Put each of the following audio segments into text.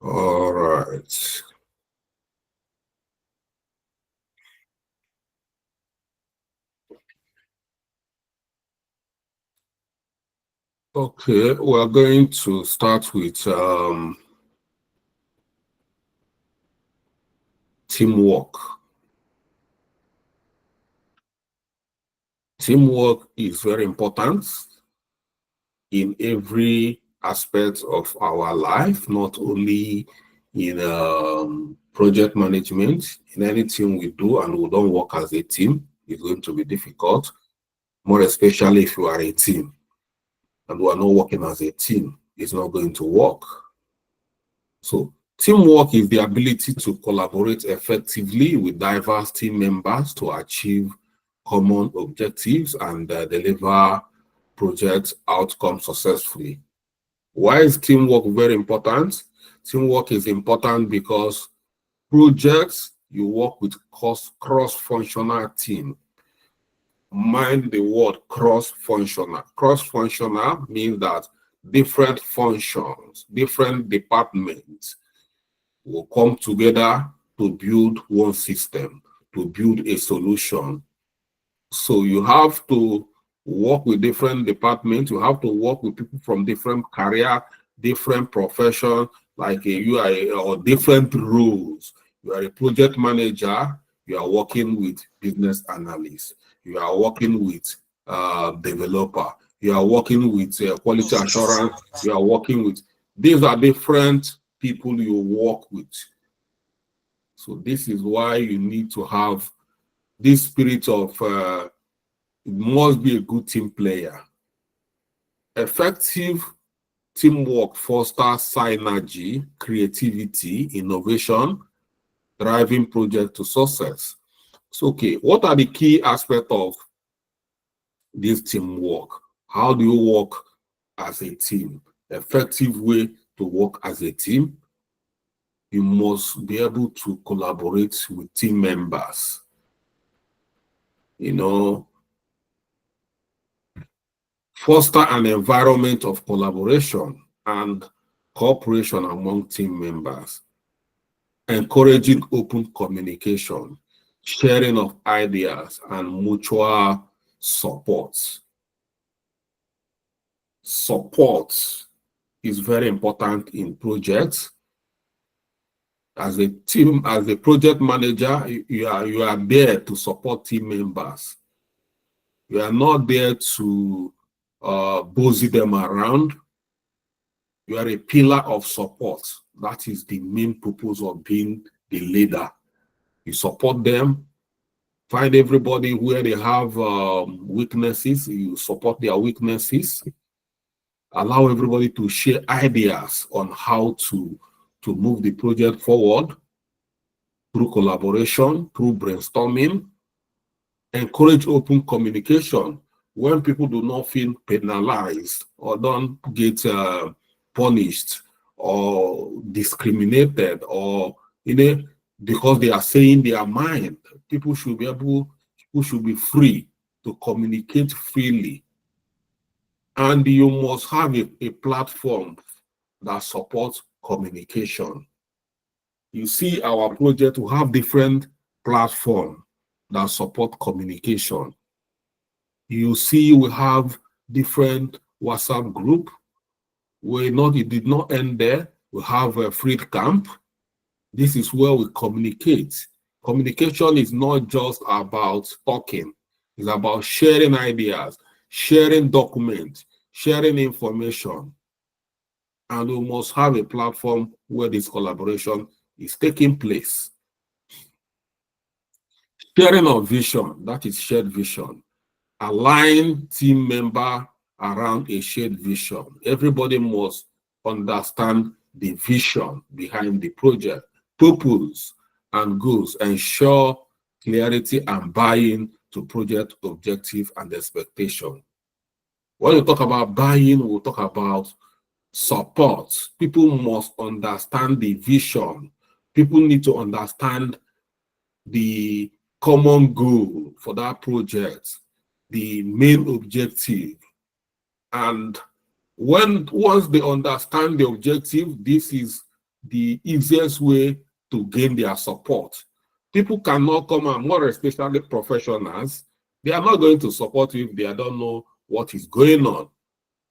All right. Okay, we're going to start with teamwork. Teamwork is very important in every aspect of our life, not only in project management. In anything we do and we don't work as a team, it's going to be difficult, more especially if you are a team and we are not working as a team, it's not going to work. So teamwork is the ability to collaborate effectively with diverse team members to achieve common objectives and deliver project outcomes successfully. Why is teamwork very important? Teamwork is important because projects you work with cross-functional team. Mind the word cross-functional. Cross-functional means that different functions, different departments will come together to build one system, to build a solution. So you have to work with different departments. You have to work with people from different career, different profession, like you are, or different roles. You are a project manager. You are working with business analysts. You are working with developer. You are working with quality assurance. You are working with. These are different people you work with. So this is why you need to have this spirit of it must be a good team player. Effective teamwork fosters synergy, creativity, innovation, driving project to success. So, okay, what are the key aspects of this teamwork? How do you work as a team? Effective way to work as a team. You must be able to collaborate with team members. You know, foster an environment of collaboration and cooperation among team members, encouraging open communication, sharing of ideas, and mutual support. Support is very important in projects. As a team, as a project manager, you are there to support team members. You are not there to bossy them around. You are a pillar of support. That is the main purpose of being the leader. You support them, find everybody where they have weaknesses, you support their weaknesses, allow everybody to share ideas on how to move the project forward through collaboration, through brainstorming, encourage open communication when people do not feel penalized or don't get punished or discriminated, or because they are saying their mind. People should be free to communicate freely. And you must have a platform that supports communication. You see, our project will have different platforms that support communication. You see, we have different WhatsApp group. It did not end there. We have a free camp. This is where we communicate. Communication is not just about talking. It's about sharing ideas, sharing documents, sharing information. And we must have a platform where this collaboration is taking place. Sharing of vision, that is shared vision. Align team member around a shared vision. Everybody must understand the vision behind the project, purpose and goals, ensure clarity and buy-in to project objective and expectation. When we talk about buy-in, we'll talk about support. People must understand the vision. People need to understand the common goal for that project, the main objective. And once they understand the objective, this is the easiest way to gain their support. People cannot come, and more especially professionals, they are not going to support you if they don't know what is going on.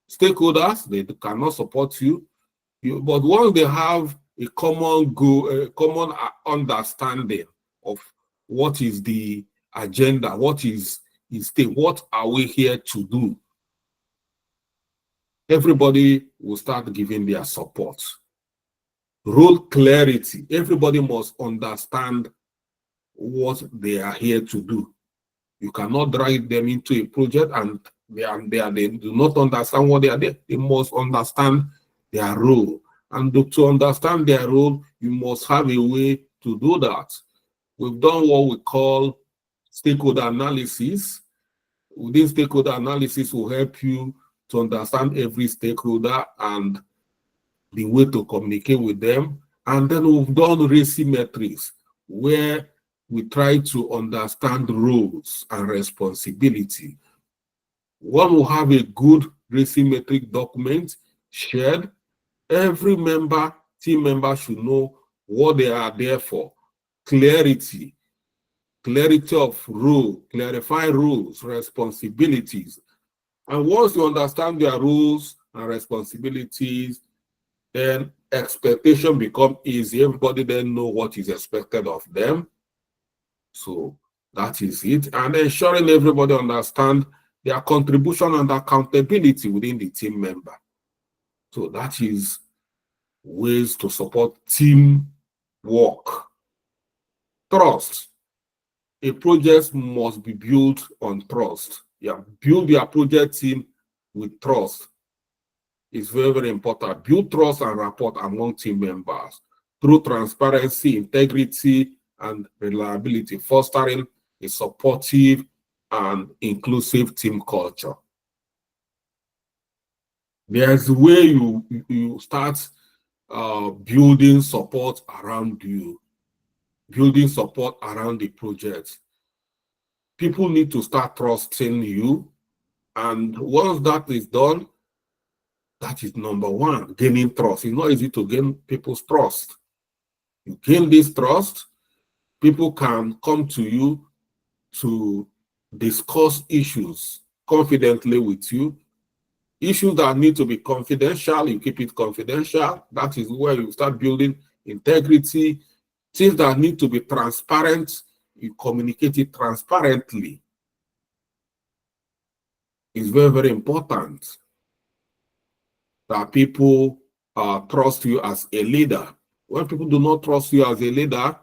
Stakeholders, they cannot support you, but once they have a common goal, a common understanding of what is the agenda, what is what are we here to do, everybody will start giving their support. Role clarity. Everybody must understand what they are here to do. You cannot drag them into a project and they do not understand what they are there. They must understand their role. And to understand their role, you must have a way to do that. We've done what we call stakeholder analysis. Within stakeholder analysis will help you to understand every stakeholder and the way to communicate with them. And then we've done asymmetries, where we try to understand roles and responsibility. One will have a good asymmetric document shared. Every team member should know what they are there for. Clarity of role, clarify roles, responsibilities. And once you understand their roles and responsibilities, then expectation become easy. Everybody then know what is expected of them. So that is it. And ensuring everybody understand their contribution and accountability within the team member. So that is ways to support team work. Trust. A project must be built on trust. Yeah, build your project team with trust. It's very, very important. Build trust and rapport among team members through transparency, integrity, and reliability, fostering a supportive and inclusive team culture. There's a way you start building support around you, building support around the project. People need to start trusting you. And once that is done, that is number one, gaining trust. It's not easy to gain people's trust. You gain this trust, people can come to you to discuss issues confidently with you. Issues that need to be confidential, you keep it confidential. That is where you start building integrity. Things that need to be transparent, you communicate it transparently. It's very, very important that people trust you as a leader. When people do not trust you as a leader,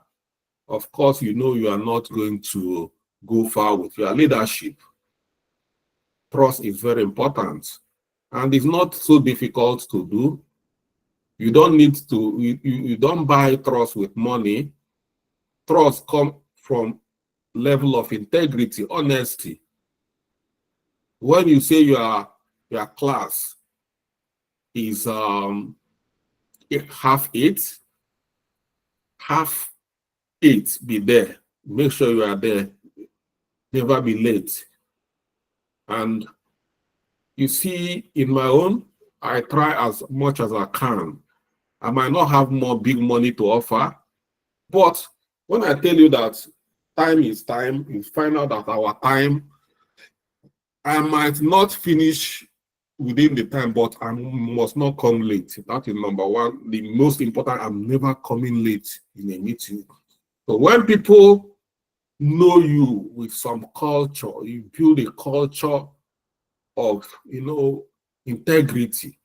of course, you know you are not going to go far with your leadership. Trust is very important, and it's not so difficult to do. You don't need to, you don't buy trust with money. Trust comes from level of integrity, honesty. When you say your class is half eight, be there. Make sure you are there. Never be late. And you see, in my own, I try as much as I can. I might not have more big money to offer, but when I tell you that time is time, you find out that our time, I might not finish within the time, but I must not come late. That is number one. The most important, I'm never coming late in a meeting. So when people know you with some culture, you build a culture of, integrity.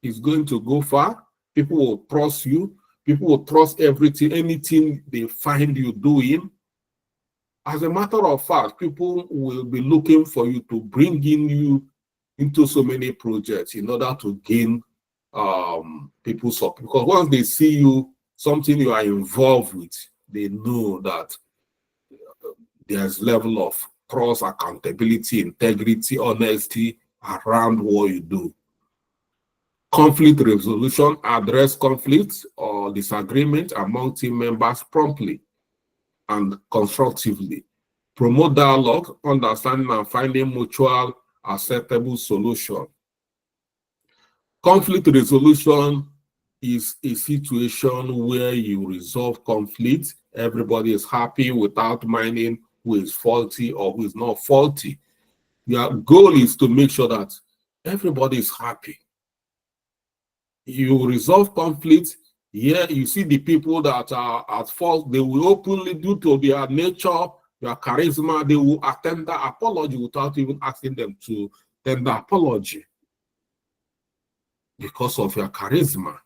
It's going to go far. People will trust you. People will trust everything, anything they find you doing. As a matter of fact, people will be looking for you to bring in you into so many projects in order to gain people's support. Because once they see you, something you are involved with, they know that there's level of trust, accountability, integrity, honesty around what you do. Conflict resolution, address conflicts or disagreement among team members promptly and constructively. Promote dialogue, understanding and finding mutual acceptable solution. Conflict resolution is a situation where you resolve conflict. Everybody is happy without minding who is faulty or who is not faulty. Your goal is to make sure that everybody is happy. You resolve conflict. Here you see the people that are at fault, they will openly, due to their nature, their charisma, they will attend the apology without even asking them to tender apology because of your charisma.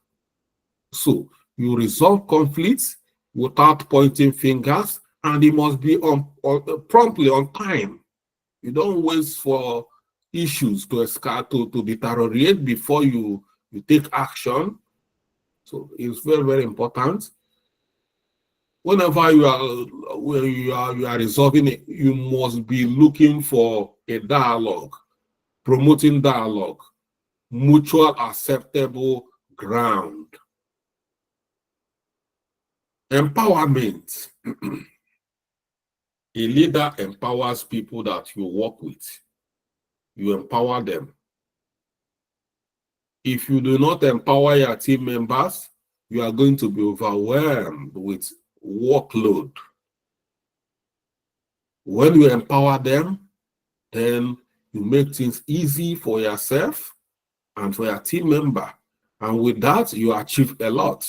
So you resolve conflicts without pointing fingers, and it must be promptly on time. You don't wait for issues to deteriorate before you take action. So it's very, very important. Whenever you are resolving it, you must be looking for a dialogue, promoting dialogue, mutual acceptable ground. Empowerment. A leader empowers people that you work with. You empower them. If you do not empower your team members, you are going to be overwhelmed with workload. When you empower them, then you make things easy for yourself and for your team member. And with that, you achieve a lot.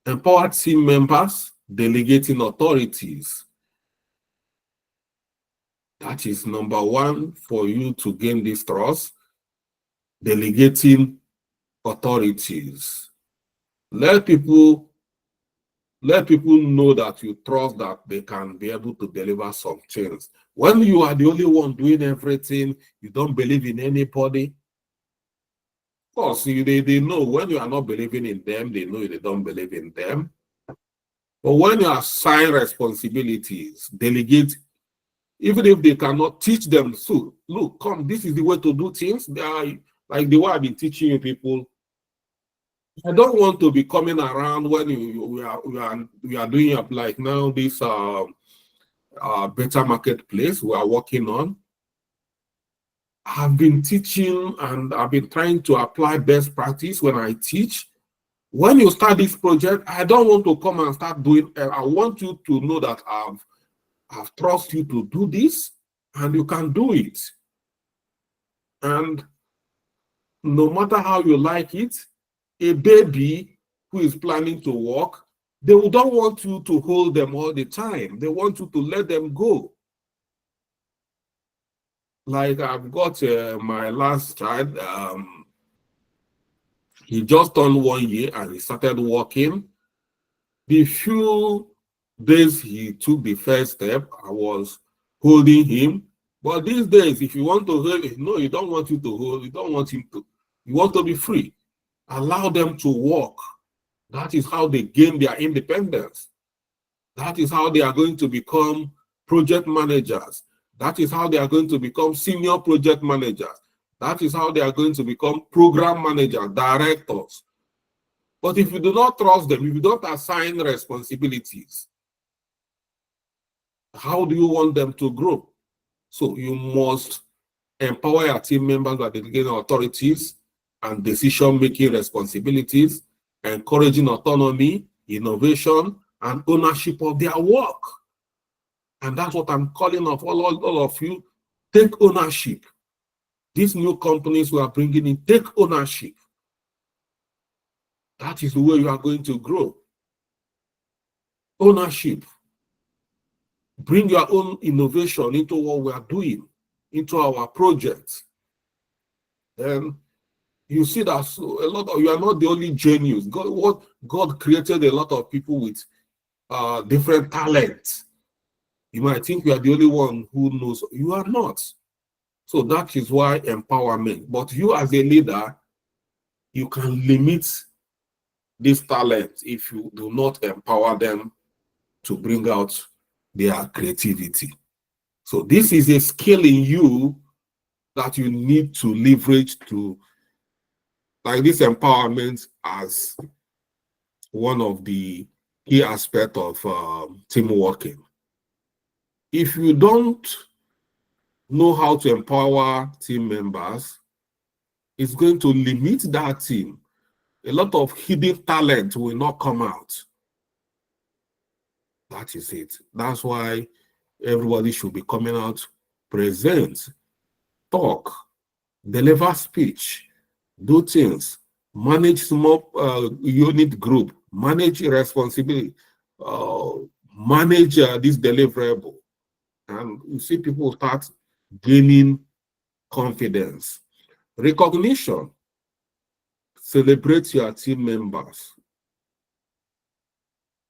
Empowered team members, delegating authorities. That is number one for you to gain this trust. Delegating authorities. Let people know that you trust that they can be able to deliver some things. When you are the only one doing everything, you don't believe in anybody. Of course, they know when you are not believing in them, they know they don't believe in them. But when you assign responsibilities, delegate, even if they cannot teach them, so look, come, this is the way to do things. They are like the way I've been teaching you people. I don't want to be coming around when we are doing like now this better marketplace we are working on. I've been teaching and I've been trying to apply best practice when I teach. When you start this project, I don't want to come and start doing. I want you to know that I've trust you to do this, and you can do it. And no matter how you like it, a baby who is planning to walk, they don't want you to hold them all the time. They want you to let them go. Like I've got my last child, he just turned 1 year and he started walking. The few days he took the first step, I was holding him. But these days, if you want to hold him, no, you don't want you to hold, you don't want him to, you want to be free. Allow them to walk. That is how they gain their independence. That is how they are going to become project managers. That is how they are going to become senior project managers. That is how they are going to become program managers, directors. But if you do not trust them, if you don't assign responsibilities, how do you want them to grow? So you must empower your team members by delegating authorities and decision-making responsibilities, encouraging autonomy, innovation, and ownership of their work. And that's what I'm calling of all of you. Take ownership. These new companies we are bringing in, take ownership. That is the way you are going to grow. Ownership. Bring your own innovation into what we are doing, into our projects. And you see that a lot of you are not the only genius. God created a lot of people with different talents. You might think you are the only one who knows. You are not. So that is why empowerment. But you as a leader, you can limit this talent if you do not empower them to bring out their creativity. So this is a skill in you that you need to leverage to, like this empowerment as one of the key aspects of team working. If you don't know how to empower team members, it's going to limit that team. a lot of hidden talent will not come out. That is it. That's why everybody should be coming out, present, talk, deliver speech, do things, manage small unit group, manage responsibility, manage this deliverable. And you see people start gaining confidence. Recognition. Celebrate your team members,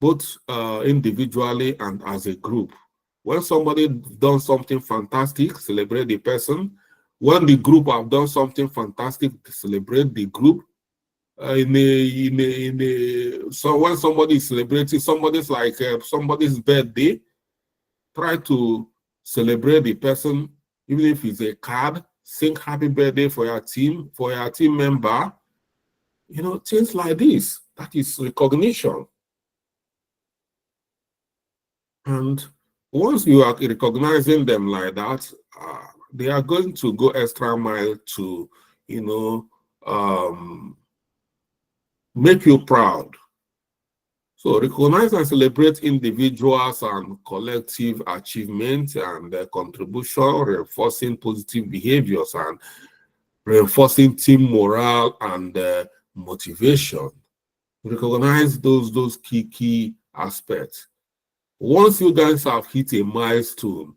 both individually and as a group. When somebody done something fantastic, celebrate the person. When the group have done something fantastic, celebrate the group. So when somebody is celebrating somebody's birthday, try to celebrate the person, even if it's a card, sing happy birthday for your team member. You know, things like this. That is recognition. And once you are recognizing them like that, they are going to go extra mile to, you know, make you proud. So recognize and celebrate individuals and collective achievements and their contribution, reinforcing positive behaviors and reinforcing team morale and motivation. Recognize those key aspects. Once you guys have hit a milestone,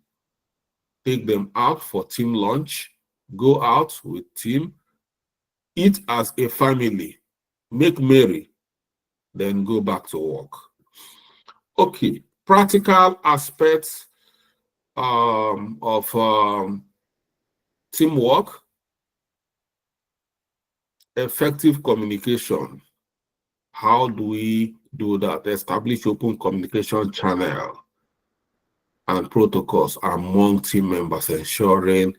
take them out for team lunch, go out with team, eat as a family, make merry, then go back to work. Okay, practical aspects of teamwork. Effective communication. How do we do that? Establish open communication channel and protocols among team members, ensuring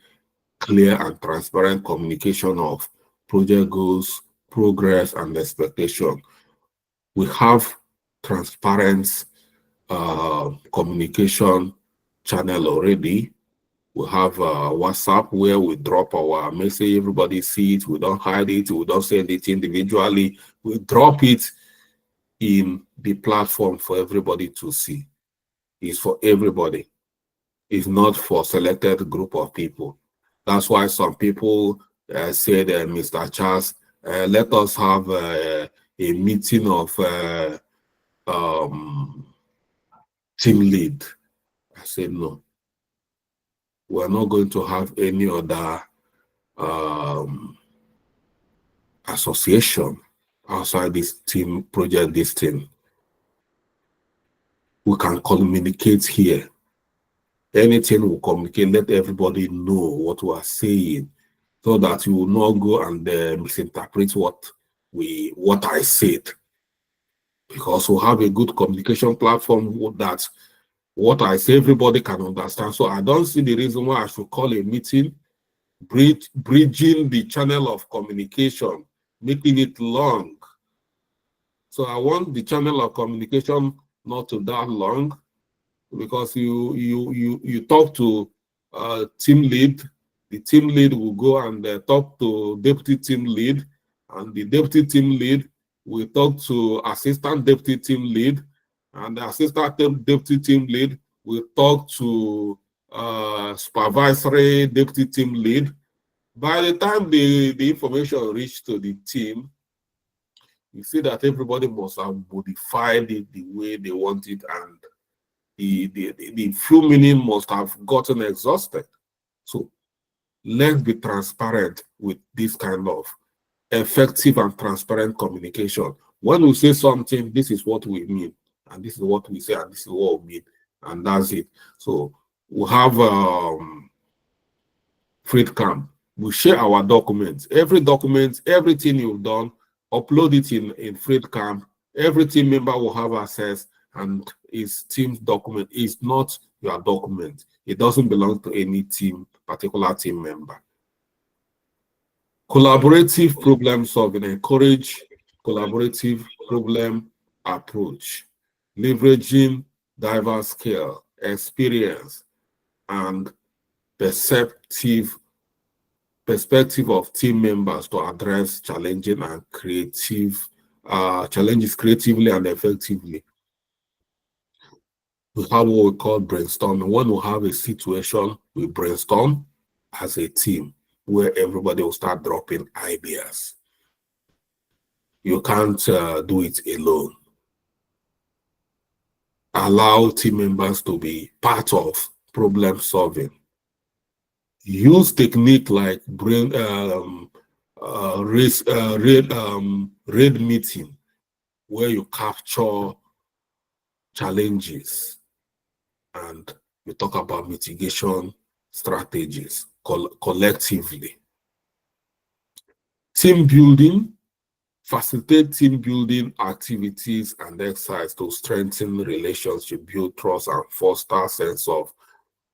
clear and transparent communication of project goals, progress, and expectation. We have transparent communication channel already. We have WhatsApp where we drop our message, everybody see it, we don't hide it, we don't send it individually, we drop it in the platform for everybody to see. It's for everybody. It's not for selected group of people. That's why some people said, Mr. Charles, let us have a meeting of team lead. I said, no. We're not going to have any other association outside this team project, this team. We can communicate here. Anything we communicate, let everybody know what we are saying, so that you will not go and misinterpret what I said. Because we have a good communication platform that what I say everybody can understand. So I don't see the reason why I should call a meeting, bridging the channel of communication, making it long. So I want the channel of communication not to that long, because you talk to team lead, the team lead will go and talk to deputy team lead, and the deputy team lead will talk to assistant deputy team lead, and the assistant deputy team lead will talk to supervisory deputy team lead. By the time the information reach to the team, you see that everybody must have modified it the way they want it, and the few meaning must have gotten exhausted. So let's be transparent with this kind of effective and transparent communication. When we say something, this is what we mean, and this is what we say, and this is what we mean, and that's it. So we have FreeCamp. We share our documents. Every document, everything you've done, upload it in FreeCamp. Every team member will have access, and his team's document is not your document. It doesn't belong to any team, particular team member. Collaborative problem solving. Encourage collaborative problem approach, leveraging diverse skill, experience, and perceptive perspective of team members to address challenging and creative challenges creatively and effectively. We have what we call brainstorming. When we have a situation, we brainstorm as a team where everybody will start dropping ideas. You can't do it alone. Allow team members to be part of problem solving. Use technique like raid meeting, where you capture challenges and you talk about mitigation strategies collectively. Team building, facilitate team building activities and exercise to strengthen relationship, build trust, and foster a sense of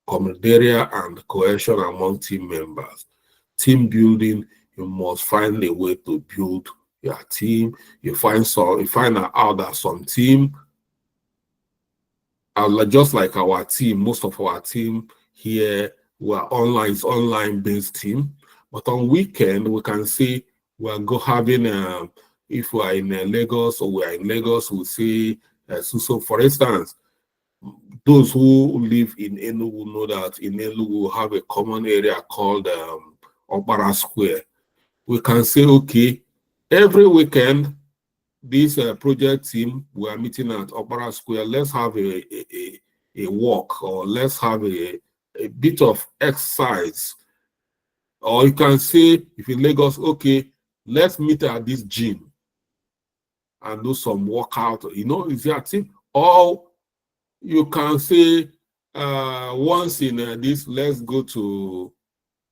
camaraderie and cohesion among team members. Team building, you must find a way to build your team. You find out that some team, just like our team, most of our team here were online based team. But on weekend, we can see we're having if we are in Lagos or we are in Lagos, we see so for instance, those who live in Enugu know that in Enugu we have a common area called Okpara Square. We can say, okay, every weekend, this project team, we are meeting at Okpara Square. Let's have a walk, or let's have a bit of exercise. Or you can say, if in Lagos, okay, let's meet at this gym and do some workout. You know, is that team? Or you can say, once in this,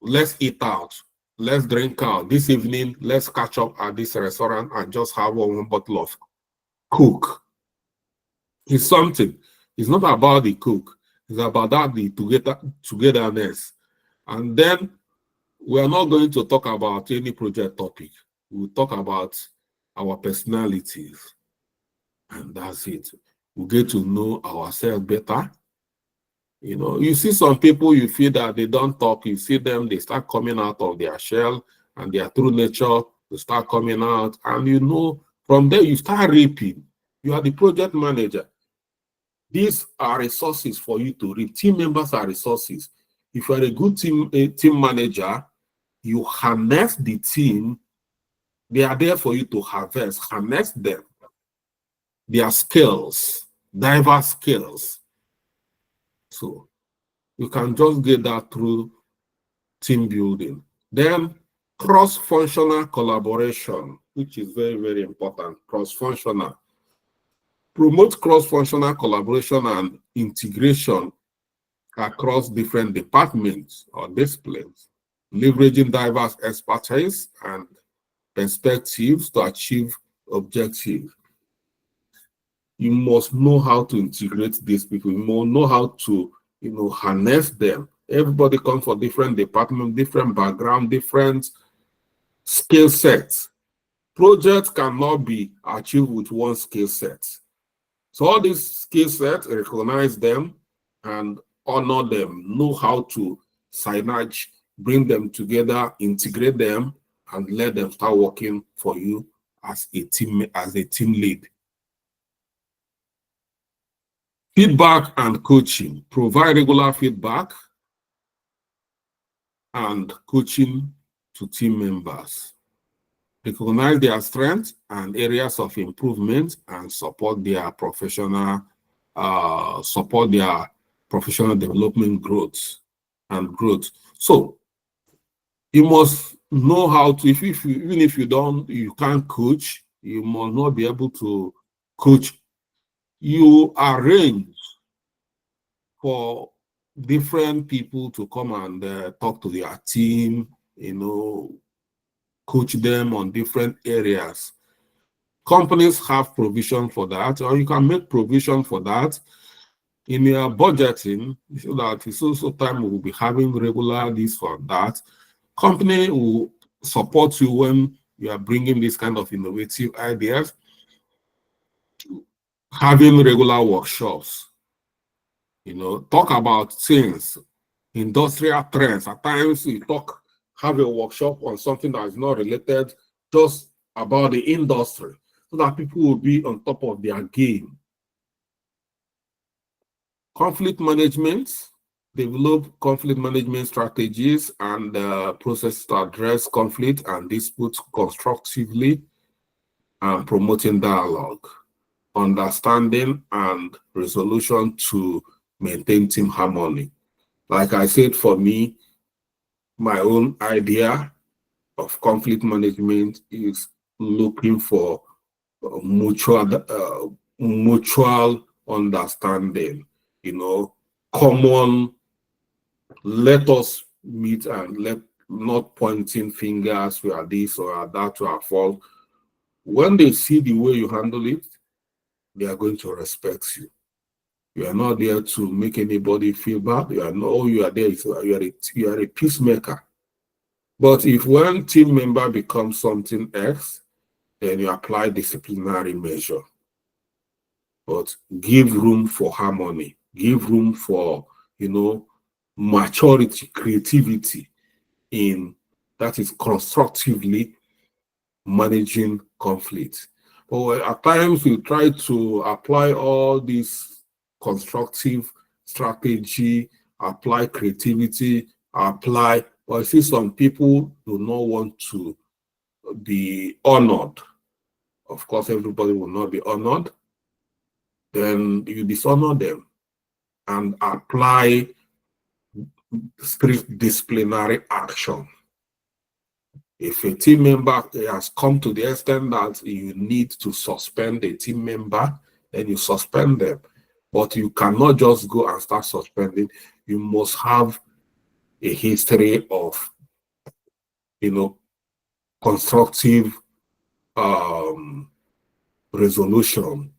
let's eat out, let's drink out. This evening, let's catch up at this restaurant and just have one bottle of Coke. It's something. It's not about the Coke. It's about that the togetherness. And then we are not going to talk about any project topic. We'll talk about our personalities. And that's it. We get to know ourselves better. You know, you see some people, you feel that they don't talk, you see them, they start coming out of their shell and their true nature, they start coming out. And you know, from there, you start reaping. You are the project manager. These are resources for you to reap. Team members are resources. If you are a good team manager, you harness the team. They are there for you to harness them. Their skills, diverse skills. So you can just get that through team building. Then cross-functional collaboration, which is very, very important. Cross-functional. Promote cross-functional collaboration and integration across different departments or disciplines, leveraging diverse expertise and perspectives to achieve objectives. You must know how to integrate these people. You must know how to, you know, harness them. Everybody comes from different departments, different background, different skill sets. Projects cannot be achieved with one skill set. So all these skill sets, recognize them and honor them. Know how to synergize, bring them together, integrate them, and let them start working for you as a team lead. Feedback and coaching. Provide regular feedback and coaching to team members. Recognize their strengths and areas of improvement and support their professional development growth. So you must know how to, even if you can't coach, you must not be able to coach. You arrange for different people to come and talk to their team, you know, coach them on different areas. Companies have provision for that, or you can make provision for that in your budgeting, so that it's also time we will be having regular this or that. Company will support you when you are bringing this kind of innovative ideas, having regular workshops, you know, talk about things, industrial trends. At times we talk have a workshop on something that is not related, just about the industry, so that people will be on top of their game. Conflict management, develop conflict management strategies and processes to address conflict and disputes constructively, and promoting dialogue, understanding, and resolution to maintain team harmony. Like I said, for me, my own idea of conflict management is looking for mutual understanding, common, let us meet and let not pointing fingers, we are this or that, we are fault. When they see the way you handle it, they are going to respect you. You are not there to make anybody feel bad. You are not, all you are there is you are a peacemaker. But if one team member becomes something else, then you apply disciplinary measure. But give room for harmony, give room for, maturity, creativity in, that is, constructively managing conflict. But at times we try to apply all these constructive strategy, apply creativity, but I see some people do not want to be honored. Of course, everybody will not be honored. Then you dishonor them and apply strict disciplinary action. If a team member has come to the extent that you need to suspend a team member, then you suspend them. But you cannot just go and start suspending. You must have a history of, constructive resolution,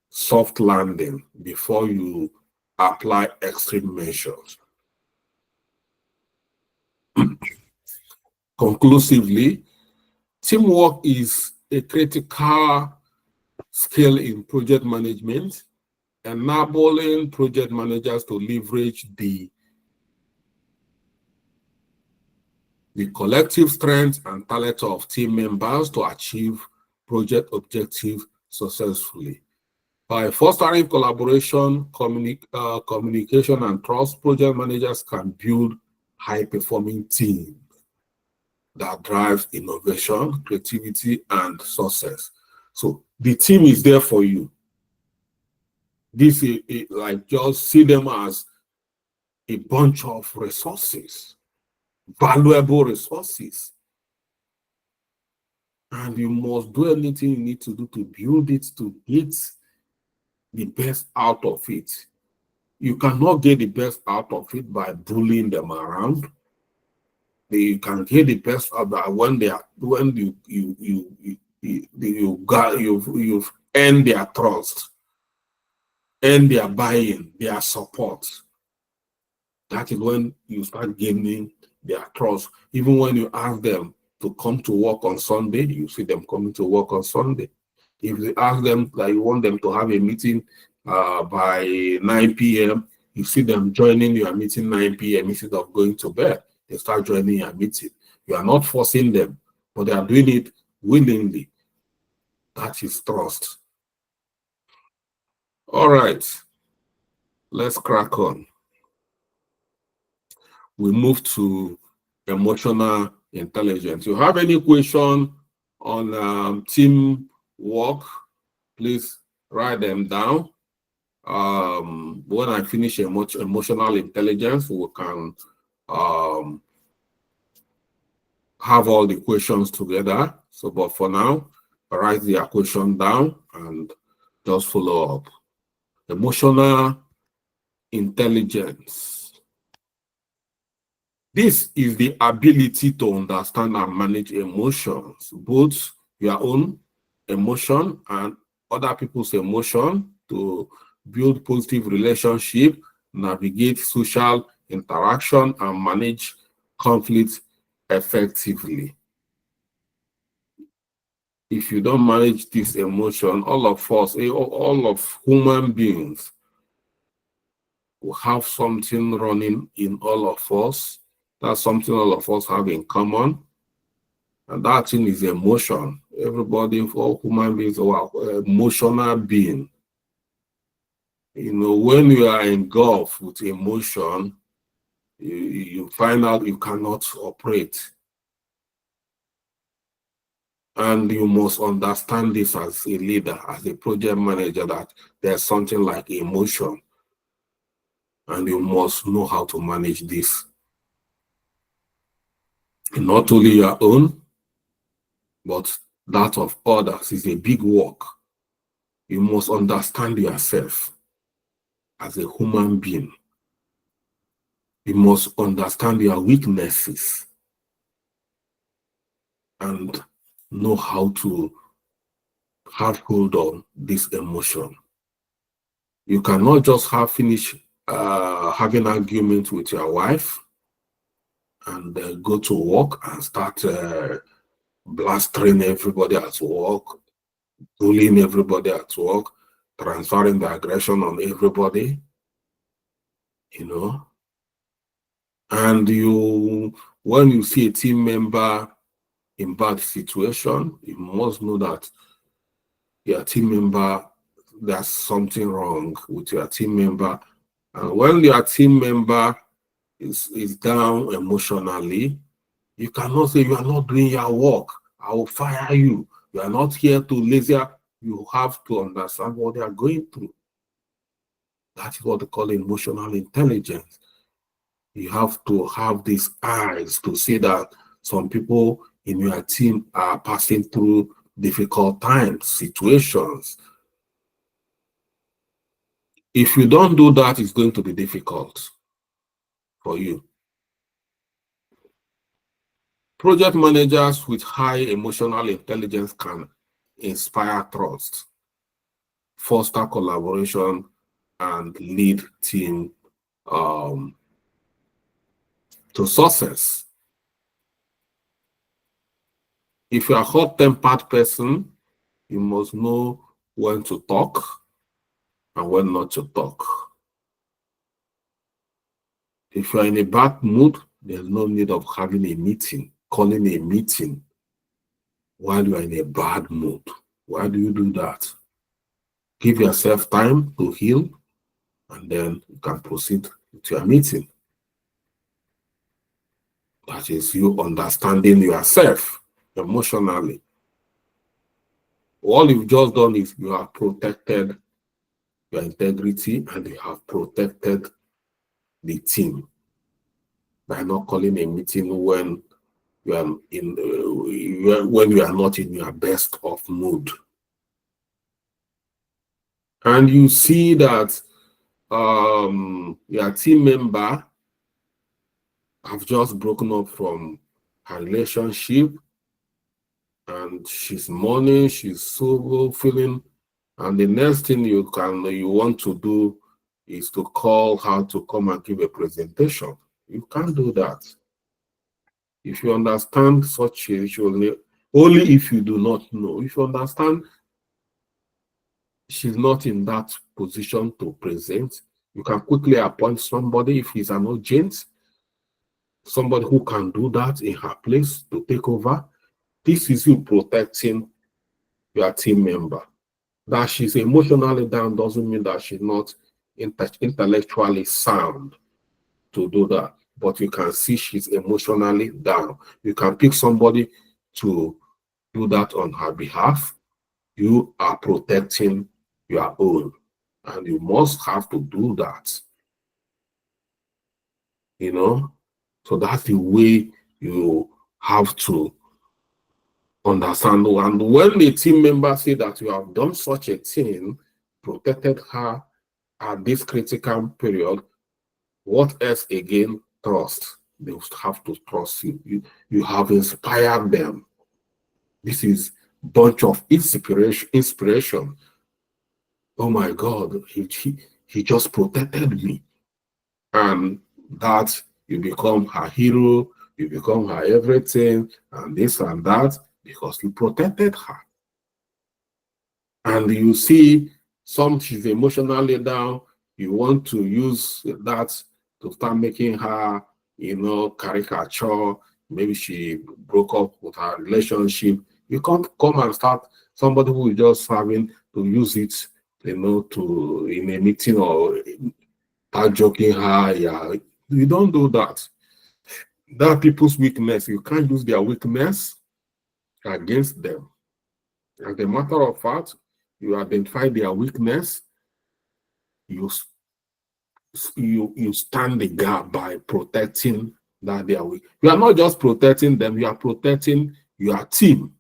soft landing before you apply extreme measures. Conclusively, teamwork is a critical skill in project management, enabling project managers to leverage the collective strength and talent of team members to achieve project objectives successfully. By fostering collaboration, communication, and trust, project managers can build high-performing teams that drive innovation, creativity, and success. So the team is there for you. This is like, just see them as a bunch of resources, valuable resources. And you must do anything you need to do to build it, to get the best out of it. You cannot get the best out of it by bullying them around. You can get the best out of when you've earned their trust, earned their buy-in, their support. That is when you start gaining their trust. Even when you ask them to come to work on Sunday, you see them coming to work on Sunday. If you ask them that you want them to have a meeting by 9 p.m., you see them joining your meeting 9 p.m. instead of going to bed. They start joining your meeting. You are not forcing them, but they are doing it willingly. That is trust. All right, let's crack on. We move to emotional intelligence. You have any question on team work, please write them down. When I finish emotional intelligence, we can have all the questions together. So, but for now, write the question down and just follow up. Emotional intelligence. This is the ability to understand and manage emotions, both your own emotion and other people's emotion, to build positive relationship, navigate social interaction, and manage conflict effectively. If you don't manage this emotion, all of us, all of human beings, will have something running in all of us That's something all of us have in common. And that thing is emotion. Everybody, all human beings are emotional being. You know, when you are engulfed with emotion, you find out you cannot operate. And you must understand this as a leader, as a project manager, that there's something like emotion. And you must know how to manage this. Not only your own, but that of others is a big work. You must understand yourself as a human being. You must understand your weaknesses and know how to have hold on this emotion. You cannot just finish having arguments with your wife and go to work and start blastering everybody at work, bullying everybody at work, transferring the aggression on everybody, you know. And when you see a team member in bad situation, you must know that your team member, there's something wrong with your team member. And when your team member is down emotionally, you cannot say you are not doing your work. I will fire you. You are not here to lazy. You have to understand what they are going through. That is what they call emotional intelligence. You have to have these eyes to see that some people in your team are passing through difficult times, situations. If you don't do that, it's going to be difficult for you. Project managers with high emotional intelligence can inspire trust, foster collaboration, and lead team to success. If you're a hot-tempered person, you must know when to talk and when not to talk. If you're in a bad mood, there's no need of having a meeting, calling a meeting while you're in a bad mood. Why do you do that? Give yourself time to heal, and then you can proceed with your meeting. That is you understanding yourself emotionally. All you've just done is you have protected your integrity and you have protected the team by not calling a meeting when you are when you are not in your best of mood. And you see that your team member have just broken up from her relationship and she's mourning, she's so feeling, and the next thing you want to do is to call her to come and give a presentation. You can't do that. If you understand such a issue, only if you do not know. If you understand she's not in that position to present, you can quickly appoint somebody if he's an urgent, somebody who can do that in her place to take over. This is you protecting your team member. That she's emotionally down doesn't mean that she's not intellectually sound to do that. But you can see she's emotionally down. You can pick somebody to do that on her behalf. You are protecting your own. And you must have to do that. You know? So that's the way you have to understand. And when the team members say that you have done such a thing, protected her at this critical period, what else again? Trust. They have to trust you. You have inspired them. This is bunch of inspiration. Oh my God, he just protected me. And that you become her hero, you become her everything, and this and that, because you protected her. And you see she's emotionally down, you want to use that to start making her, caricature. Maybe she broke up with her relationship. You can't come and start somebody who is just having to use it, to in a meeting or start joking her. Yeah, you don't do that. That people's weakness. You can't use their weakness against them. As a matter of fact, you identify their weakness. You stand the gap by protecting that they are weak. You are not just protecting them, you are protecting your team.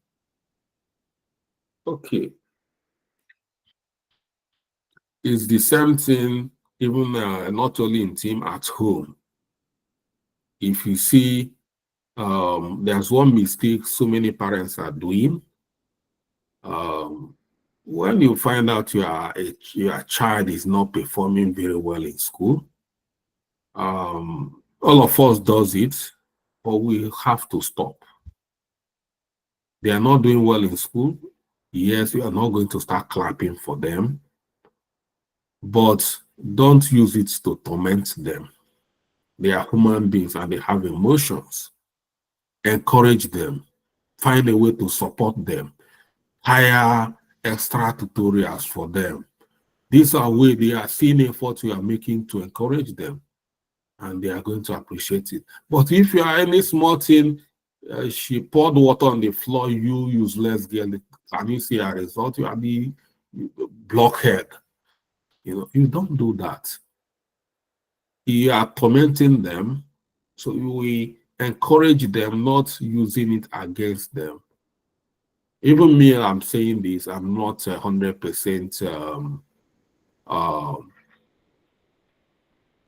Okay. It's the same thing, even not only in team, at home. If you see, there's one mistake so many parents are doing. When you find out your child is not performing very well in school, all of us does it, but we have to stop. They are not doing well in school. Yes, we are not going to start clapping for them, but don't use it to torment them. They are human beings and they have emotions. Encourage them. Find a way to support them. Hire extra tutorials for them. These are ways they are seeing efforts you are making to encourage them, and they are going to appreciate it. But if you are any small thing, she poured water on the floor, you useless girl, can you see a result? You are the blockhead. You don't do that. You are tormenting them, so we encourage them, not using it against them. Even me, I'm saying this, I'm not 100%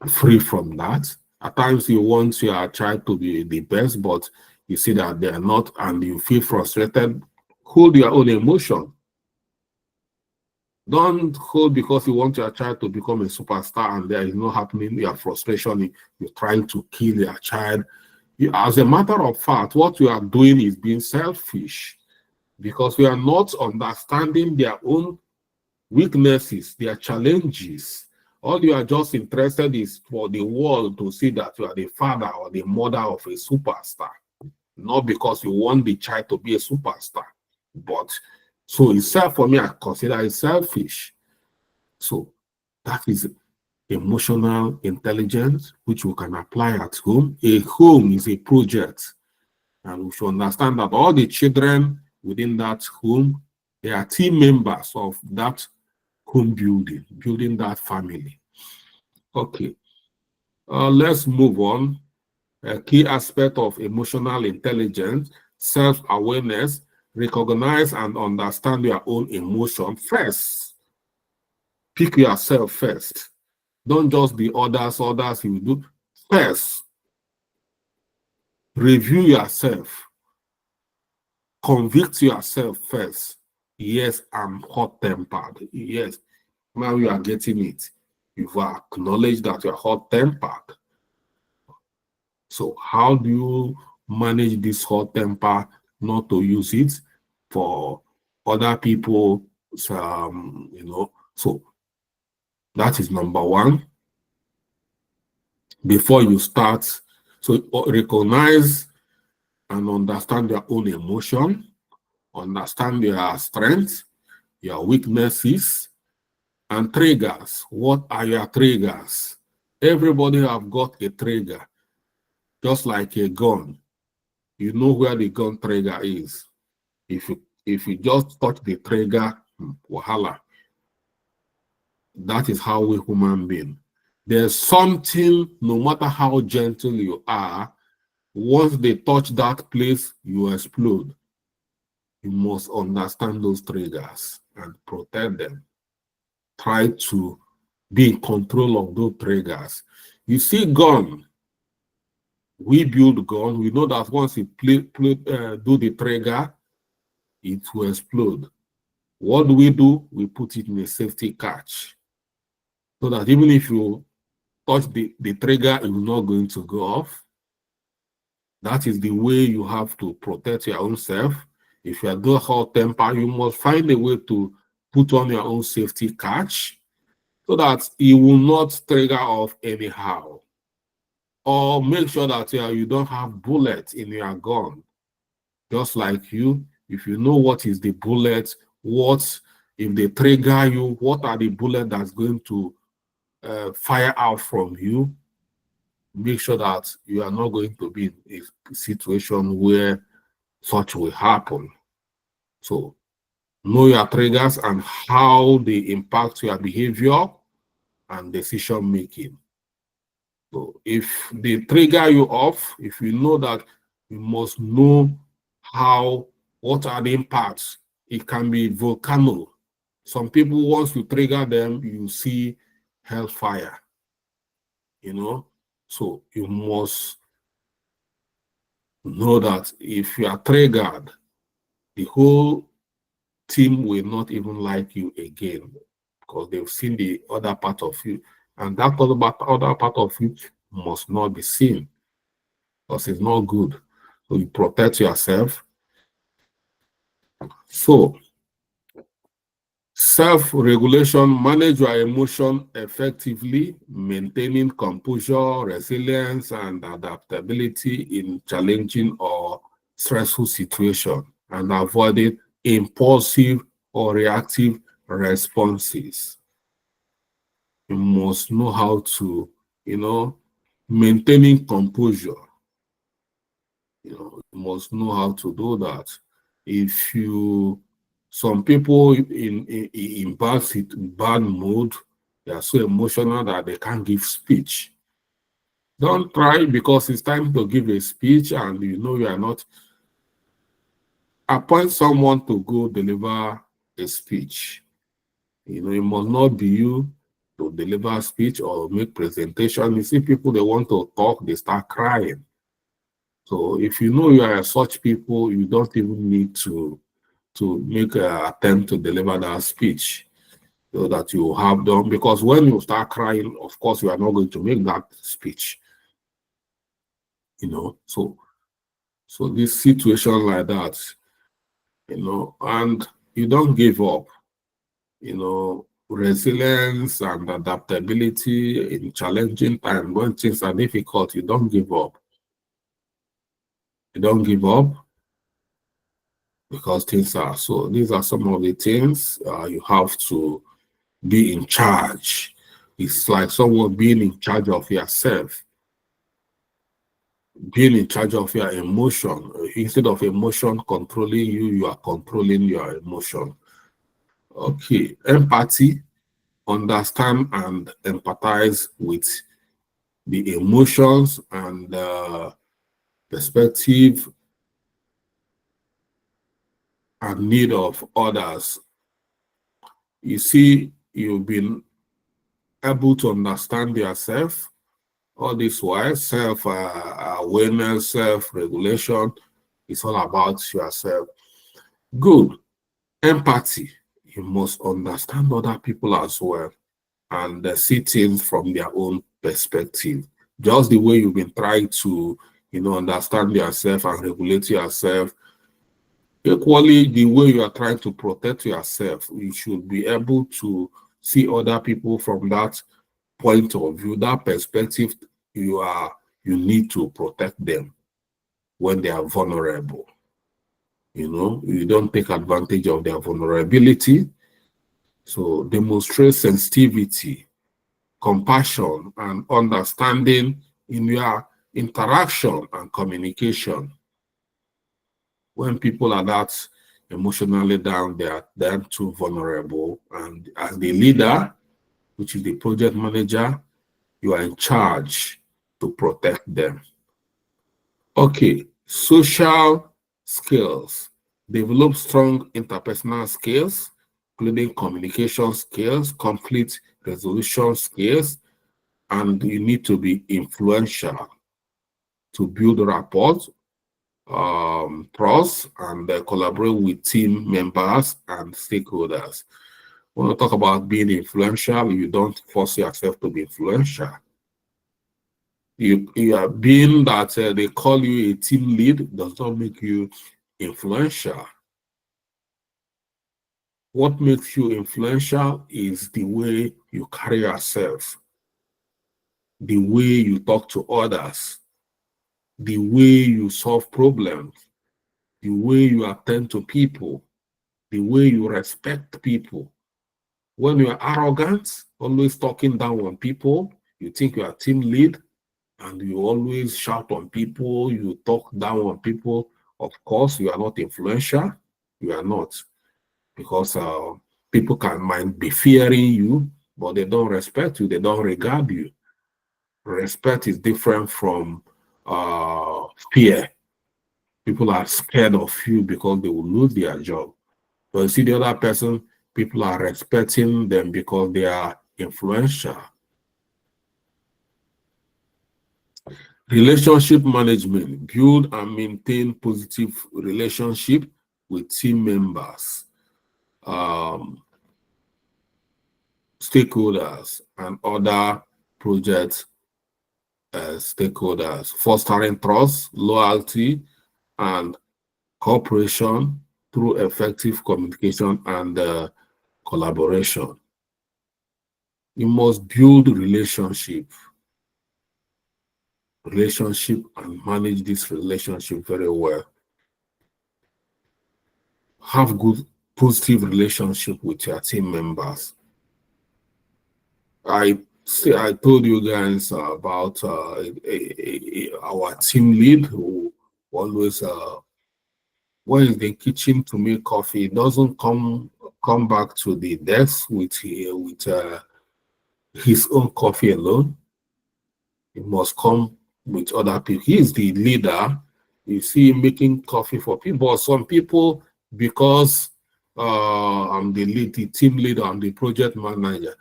free from that. At times you want your child to be the best, but you see that they're not and you feel frustrated. Hold your own emotion. Don't hold because you want your child to become a superstar and there is no happening, your frustration, you're trying to kill your child. As a matter of fact, what you are doing is being selfish because we are not understanding their own weaknesses, their challenges. All you are just interested is for the world to see that you are the father or the mother of a superstar, not because you want the child to be a superstar. But so itself, for me, I consider it selfish. So that is emotional intelligence, which we can apply at home. A home is a project, and we should understand that all the children within that home, they are team members of that home building that family. Okay, let's move on. A key aspect of emotional intelligence, self-awareness, recognize and understand your own emotion first. Pick yourself first. Don't just be others you do. First, review yourself. Convict yourself first. Yes, I'm hot-tempered. Yes, now you are getting it. You've acknowledged that you're hot-tempered. So how do you manage this hot temper, not to use it for other people? So that is number one. Before you start, so recognize and understand your own emotion, understand your strengths, your weaknesses, and triggers. What are your triggers? Everybody have got a trigger, just like a gun. You know where the gun trigger is. If you just touch the trigger, wahala. That is how we human being. There's something, no matter how gentle you are, once they touch that place, you explode. You must understand those triggers and protect them. Try to be in control of those triggers. You see gun, we build gun, we know that once you do the trigger, it will explode. What do? We put it in a safety catch. So that even if you touch the trigger, it will not going to go off. That is the way you have to protect your own self. If you are doing hot temper, you must find a way to put on your own safety catch so that it will not trigger off anyhow. or make sure that you don't have bullets in your gun. Just like you, if you know what is the bullet, what if they trigger you, what are the bullets that's going to fire out from you, make sure that you are not going to be in a situation where such will happen. So know your triggers and how they impact your behavior and decision making. So if they trigger you off, if you know that, you must know what are the impacts. It can be volcano. Some people, once you trigger them, you see hellfire, So you must know that if you are triggered, the whole team will not even like you again because they've seen the other part of you. And that other part of you must not be seen because it's not good. So you protect yourself. So self-regulation, manage your emotion effectively, maintaining composure, resilience, and adaptability in challenging or stressful situations, and avoiding impulsive or reactive responses. You must know how to, maintaining composure. You must know how to do that. Some people in bad mood, they are so emotional that they can't give speech. Don't try because it's time to give a speech and you are not. Appoint someone to go deliver a speech. It must not be you to deliver a speech or make presentation. You see people, they want to talk, they start crying. So if you know you are such people, you don't even need to make an attempt to deliver that speech so that you have done. Because when you start crying, of course, you are not going to make that speech. So this situation like that, and you don't give up. Resilience and adaptability in challenging times when things are difficult, you don't give up. You don't give up because things are so. These are some of the things you have to be in charge. It's like someone being in charge of yourself, being in charge of your emotion. Instead of emotion controlling you, you are controlling your emotion. Okay, empathy, understand and empathize with the emotions and perspective and need of others. You see, you've been able to understand yourself. All this while, self-awareness, self-regulation, it's all about yourself. Good. Empathy. You must understand other people as well and see things from their own perspective. Just the way you've been trying to, understand yourself and regulate yourself. Equally, the way you are trying to protect yourself, you should be able to see other people from that point of view, that perspective. You need to protect them when they are vulnerable. You don't take advantage of their vulnerability. So demonstrate sensitivity, compassion, and understanding in your interaction and communication. When people are that emotionally down, they are then too vulnerable. And as the leader, which is the project manager, you are in charge to protect them. Okay, social skills. Develop strong interpersonal skills, including communication skills, conflict resolution skills, and you need to be influential to build rapport, trust, and collaborate with team members and stakeholders. When we talk about being influential, you don't force yourself to be influential. You are being that they call you a team lead does not make you influential. What makes you influential is the way you carry yourself, the way you talk to others, the way you solve problems, the way you attend to people, the way you respect people. When you're arrogant, always talking down on people, you think you are team lead, and you always shout on people, you talk down on people, of course, you are not influential. You are not. Because people might be fearing you, but they don't respect you, they don't regard you. Respect is different from fear. People are scared of you because they will lose their job. But you see the other person, people are respecting them because they are influential. Relationship management, build and maintain positive relationship with team members, stakeholders, and other project stakeholders, fostering trust, loyalty, and cooperation through effective communication and collaboration. You must build relationship and manage this relationship very well. Have good, positive relationship with your team members. I told you guys about our team lead who always when in the kitchen to make coffee, doesn't come back to the desk with his own coffee alone. He must come with other people. He is the leader. You see him making coffee for people. But some people, because I'm the lead, the team leader, I'm the project manager,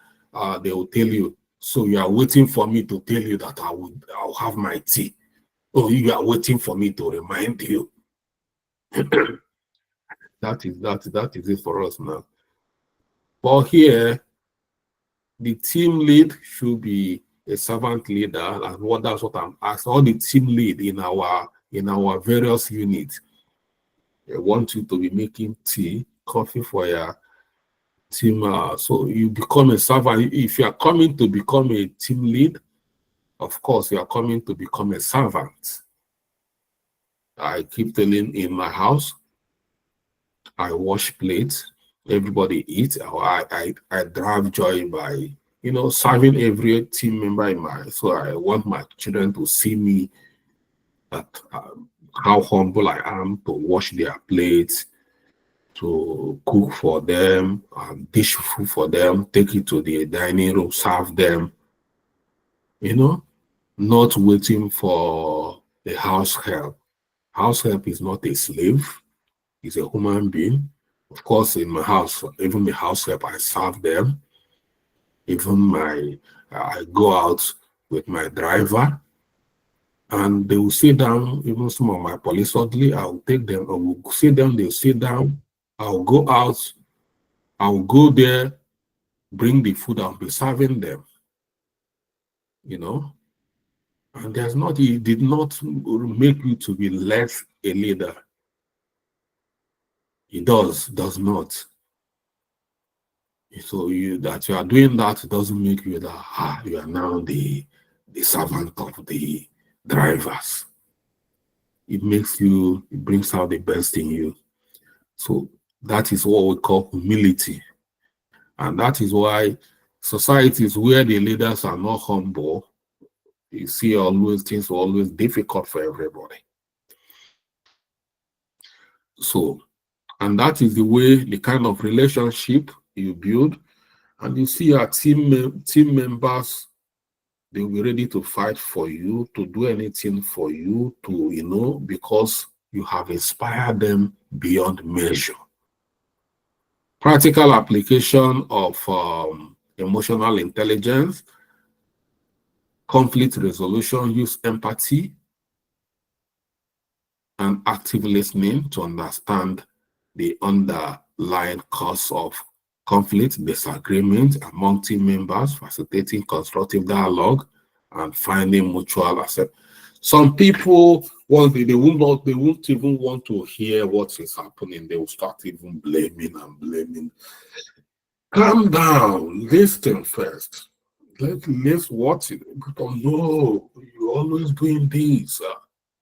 they will tell you, so you are waiting for me to tell you that I'll have my tea. Oh, you are waiting for me to remind you. That is it for us now. But here, the team lead should be a servant leader, and that's what I'm asking all the team lead in our various units. I want you to be making tea, coffee for your team. So you become a servant. If you are coming to become a team lead, of course, you are coming to become a servant. I keep telling in my house, I wash plates, everybody eats. I drive joy by serving every team member in my. So I want my children to see me that how humble I am to wash their plates, to cook for them, dish food for them, take it to the dining room, serve them. Not waiting for the house help. House help is not a slave; it's a human being. Of course, in my house, even the house help, I serve them. Even I go out with my driver, and they will sit down. Even some of my police orderly, I will take them. I will sit down. They'll sit down. I'll go out. I'll go there, bring the food. I'll be serving them. And it did not make you to be less a leader. It does not. So that you are doing that doesn't make you that you are now the servant of the drivers. It brings out the best in you. So that is what we call humility. And that is why societies where the leaders are not humble, you see things are always difficult for everybody. So, and that is the kind of relationship you build. And you see our team members, they'll be ready to fight for you, to do anything for you, because you have inspired them beyond measure. Practical application of emotional intelligence, conflict resolution, use empathy and active listening to understand the underlying cause of conflict, disagreement among team members, facilitating constructive dialogue, and finding mutual acceptance. Some people, they won't even want to hear what is happening. They will start even blaming and blaming. Calm down, listen first. let's watch it. Because no, you're always doing this.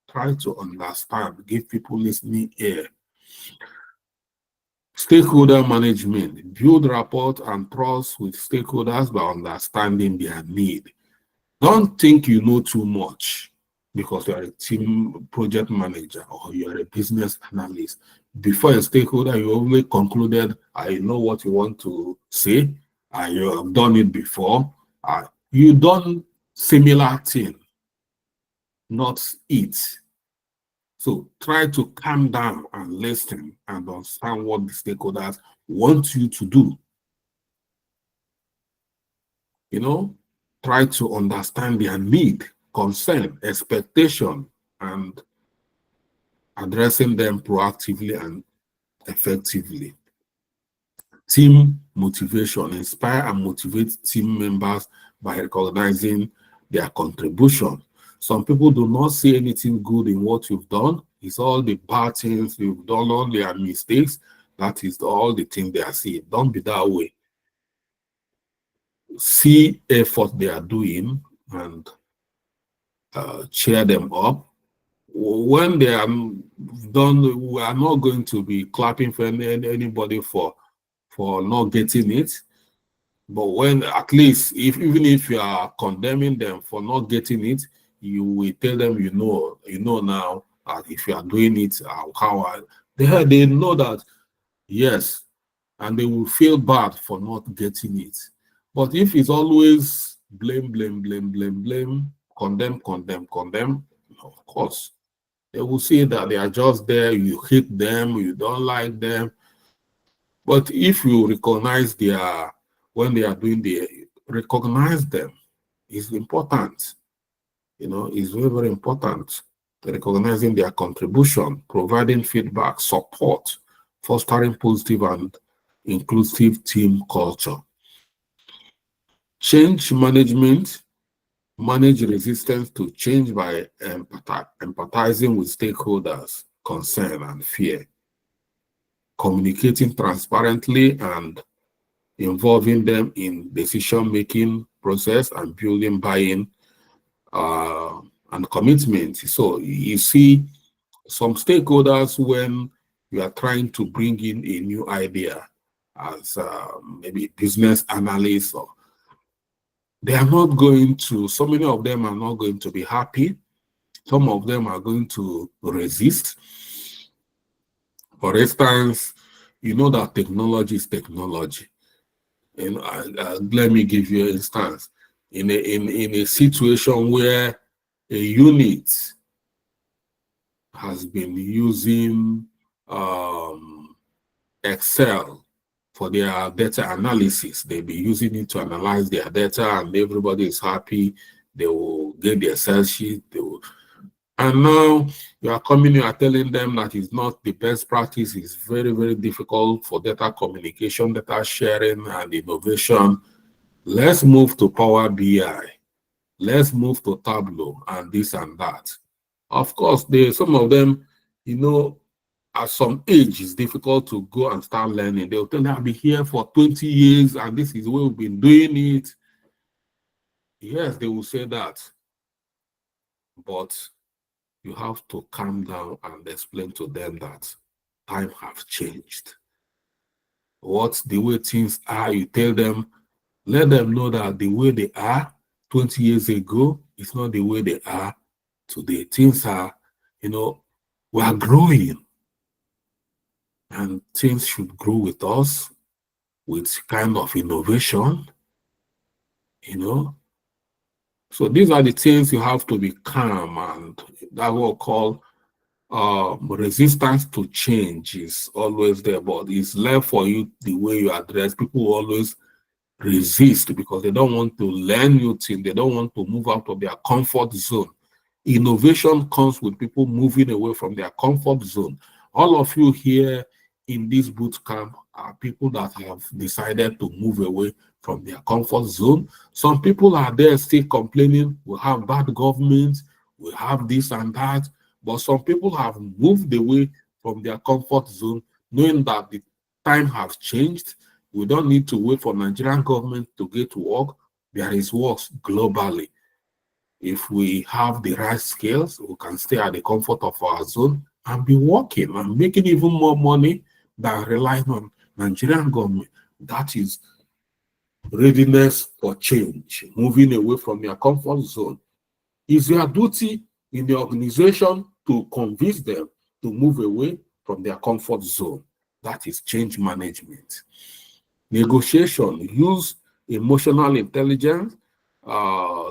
Try to understand, give people listening ear. Stakeholder management, build rapport and trust with stakeholders by understanding their need. Don't think you know too much because you are a team project manager or you are a business analyst. Before a stakeholder, you only concluded, I know what you want to say, you have done it before, you done similar thing, not it. So try to calm down and listen and understand what the stakeholders want you to do. You know, try to understand their need, concern, expectation, and addressing them proactively and effectively. Team motivation, inspire and motivate team members by recognizing their contribution. Some people do not see anything good in what you've done. It's all the bad things you've done, all their mistakes. That is all the things they are seeing. Don't be that way. See effort they are doing and cheer them up. When they are done, we are not going to be clapping for anybody for not getting it. But when at least, even if you are condemning them for not getting it, you will tell them you know now if you are doing it, how they know that yes, and they will feel bad for not getting it. But if it's always blame, condemn, of course, they will see that they are just there, you hate them, you don't like them. But if you recognize when they are doing recognize them, is important. You know, it's very, very important. Recognizing their contribution, providing feedback, support, fostering positive and inclusive team culture. Change management, manage resistance to change by empathizing with stakeholders' concern and fear, communicating transparently and involving them in decision-making process and building buy-in and commitment. So you see some stakeholders when you are trying to bring in a new idea as maybe business analysts, or they are not going to, so many of them are not going to be happy. Some of them are going to resist. For instance, you know that technology is technology. And let me give you an instance. In a situation where a unit has been using Excel for their data analysis, they'll be using it to analyze their data, and everybody is happy. They will get the Excel sheet. And now you are telling them that it's not the best practice. It's very, very difficult for data communication, data sharing, and innovation. Let's move to Power BI. Let's move to Tableau and this and that. Of course, some of them, you know, at some age, it's difficult to go and start learning. They'll tell me, I'll be here for 20 years and this is the way we've been doing it. Yes, they will say that. But you have to calm down and explain to them that time have changed. What's the way things are, you tell them, let them know that the way they are 20 years ago is not the way they are today. Things are, you know, we are growing. And things should grow with us with kind of innovation, you know. So these are the things you have to be calm, and that will call resistance to change is always there, but it's left for you the way you address. People always resist because they don't want to learn new things. They don't want to move out of their comfort zone. Innovation comes with people moving away from their comfort zone. All of you here in this boot camp are people that have decided to move away from their comfort zone. Some people are there still complaining, we have bad government, we have this and that, but some people have moved away from their comfort zone, knowing that the time has changed. We don't need to wait for Nigerian government to get to work. There is works globally. If we have the right skills, we can stay at the comfort of our zone and be working and making even more money than relying on Nigerian government. That is readiness for change, moving away from your comfort zone. It's your duty in the organization to convince them to move away from their comfort zone. That is change management. Negotiation, use emotional intelligence,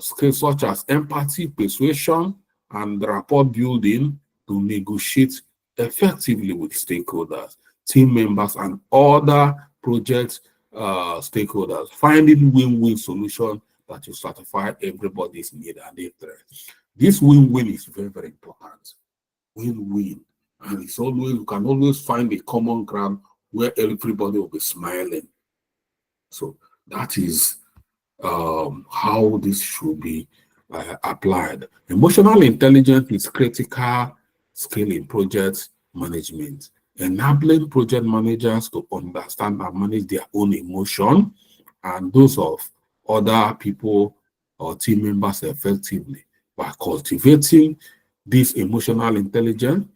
skills such as empathy, persuasion, and rapport building to negotiate effectively with stakeholders, team members, and other project stakeholders, finding win-win solution that will satisfy everybody's need and interest. This win-win is very, very important. Win-win. And it's always, you can always find a common ground where everybody will be smiling. So that is how this should be applied. Emotional intelligence is critical skill in project management, enabling project managers to understand and manage their own emotion and those of other people or team members effectively. By cultivating this emotional intelligence,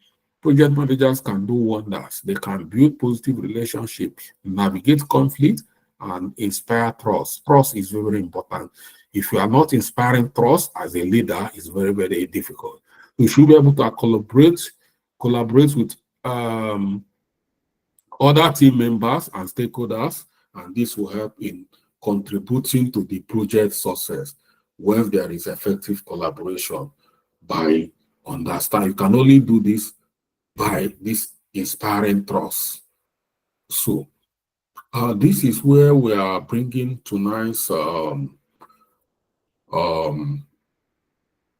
project managers can do wonders. They can build positive relationships, navigate conflict, and inspire trust. Trust is very important. If you are not inspiring trust as a leader, it's very, very difficult. You should be able to collaborate with other team members and stakeholders, and this will help in contributing to the project success when there is effective collaboration. By understand, you can only do this by this inspiring trust. So this is where we are bringing tonight's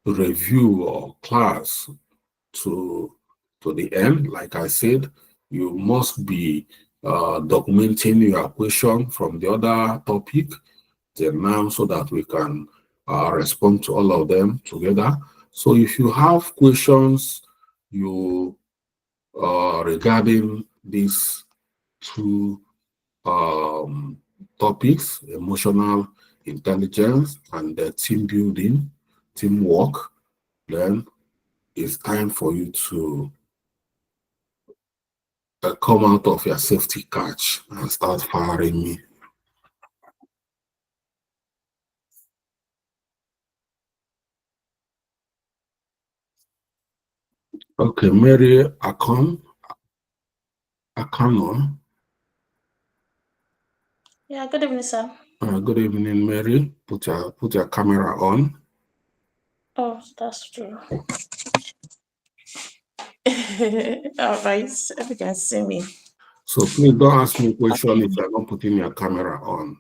review or class to the end. Like I said, you must be documenting your question from the other topic then now so that we can respond to all of them together. So if you have questions regarding these two topics, emotional intelligence and team building, teamwork, then it's time for you to come out of your safety catch and start firing me. Okay, Mary Akano. Yeah, good evening, sir. Good evening, Mary. Put your camera on. Oh, that's true. All right, if you can see me. So please don't ask me a question if you're not putting your camera on.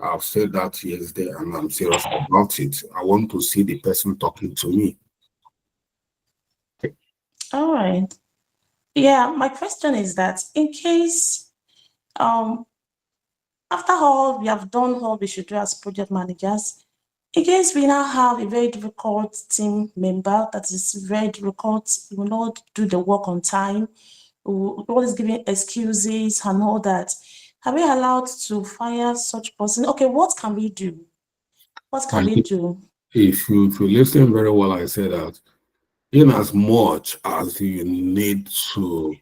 I've said that yesterday and I'm serious about it. I want to see the person talking to me. All right. Yeah, my question is that in case after all we have done all we should do as project managers, in case we now have a very difficult team member that is very difficult, will not do the work on time, will always giving excuses and all that, are we allowed to fire such person? Okay, what can we do? What can we do? If you listen very well, I say that in as much as you need to,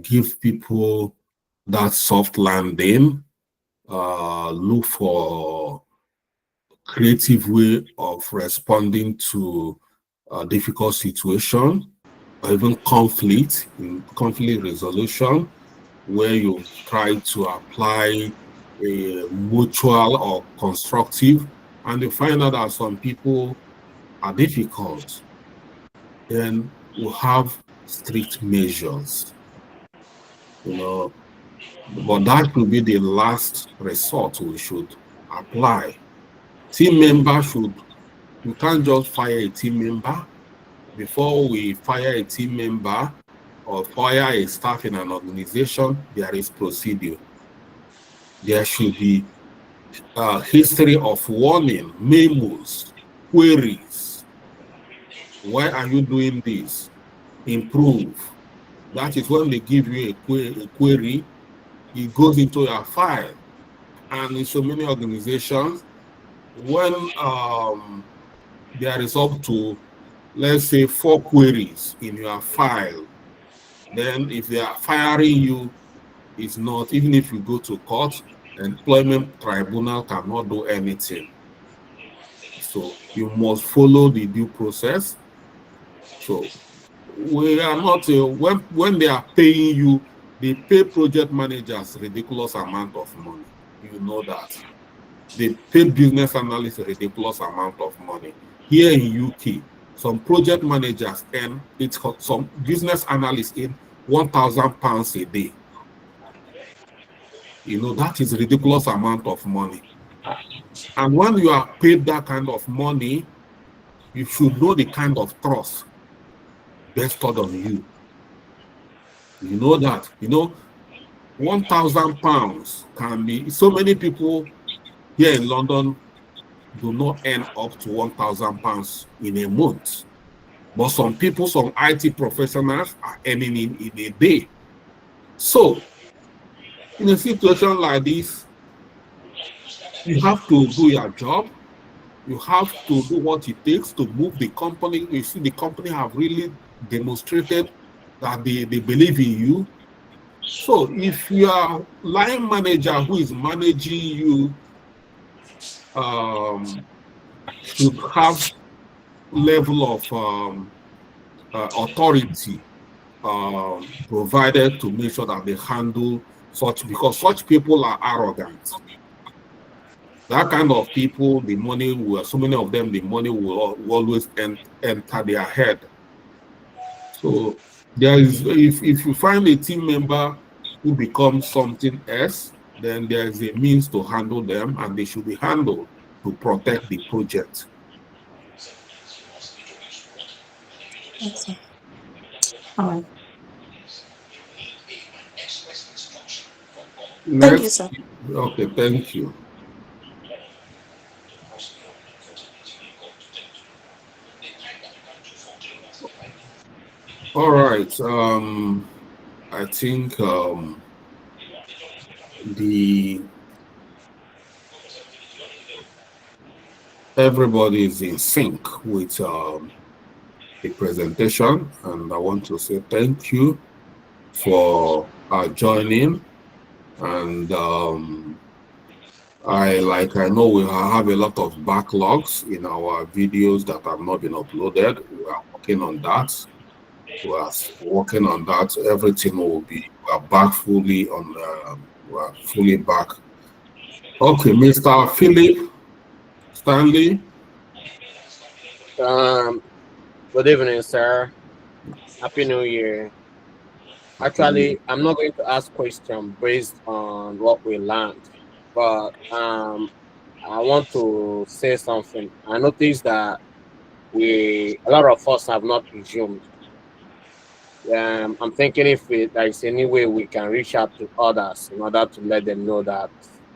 give people that soft landing, look for creative way of responding to a difficult situation or even conflict resolution, where you try to apply a mutual or constructive, and you find out that some people are difficult, then we have strict measures, but that will be the last resort we should apply. Team members you can't just fire a team member. Before we fire a team member or fire a staff in an organization, there is procedure. There should be a history of warning, memos, queries. Why are you doing this? Improve. That is when they give you a query, it goes into your file. and in so many organizations, when there is up to, let's say, 4 queries in your file, then if they are firing you, it's not, even if you go to court, employment tribunal cannot do anything. So you must follow the due process. So we are not, when they are paying you, they pay project managers ridiculous amount of money. You know that. They pay business analysts a ridiculous amount of money. Here in UK, some project managers earn, some business analysts earn £1,000 a day. You know, that is a ridiculous amount of money. And when you are paid that kind of money, you should know the kind of trust bestowed on you. You know that, you know, £1,000 can be, so many people here in London do not earn up to £1,000 in a month. But some people, some IT professionals are earning in a day. So, in a situation like this, you have to do your job. You have to do what it takes to move the company. You see, the company have really demonstrated that they believe in you. So if you are line manager who is managing you, should have level of authority provided to make sure that they handle such, because such people are arrogant. That kind of people, the money will, so many of them, the money will always enter their head. So there is, if you find a team member who becomes something else, then there is a means to handle them, and they should be handled to protect the project. Yes, sir. All right. Thank you, sir. Okay, thank you. All right. I think everybody is in sync with the presentation, and I want to say thank you for joining. And I know we have a lot of backlogs in our videos that have not been uploaded. We are working on that. We are working on that. Everything will be, we are back fully on, we are fully back. Okay, Mr. Philip Stanley. Good evening, sir. Happy New Year. Actually, I'm not going to ask questions based on what we learned, but I want to say something. I noticed that a lot of us have not resumed. I'm thinking if there is any way we can reach out to others in order to let them know that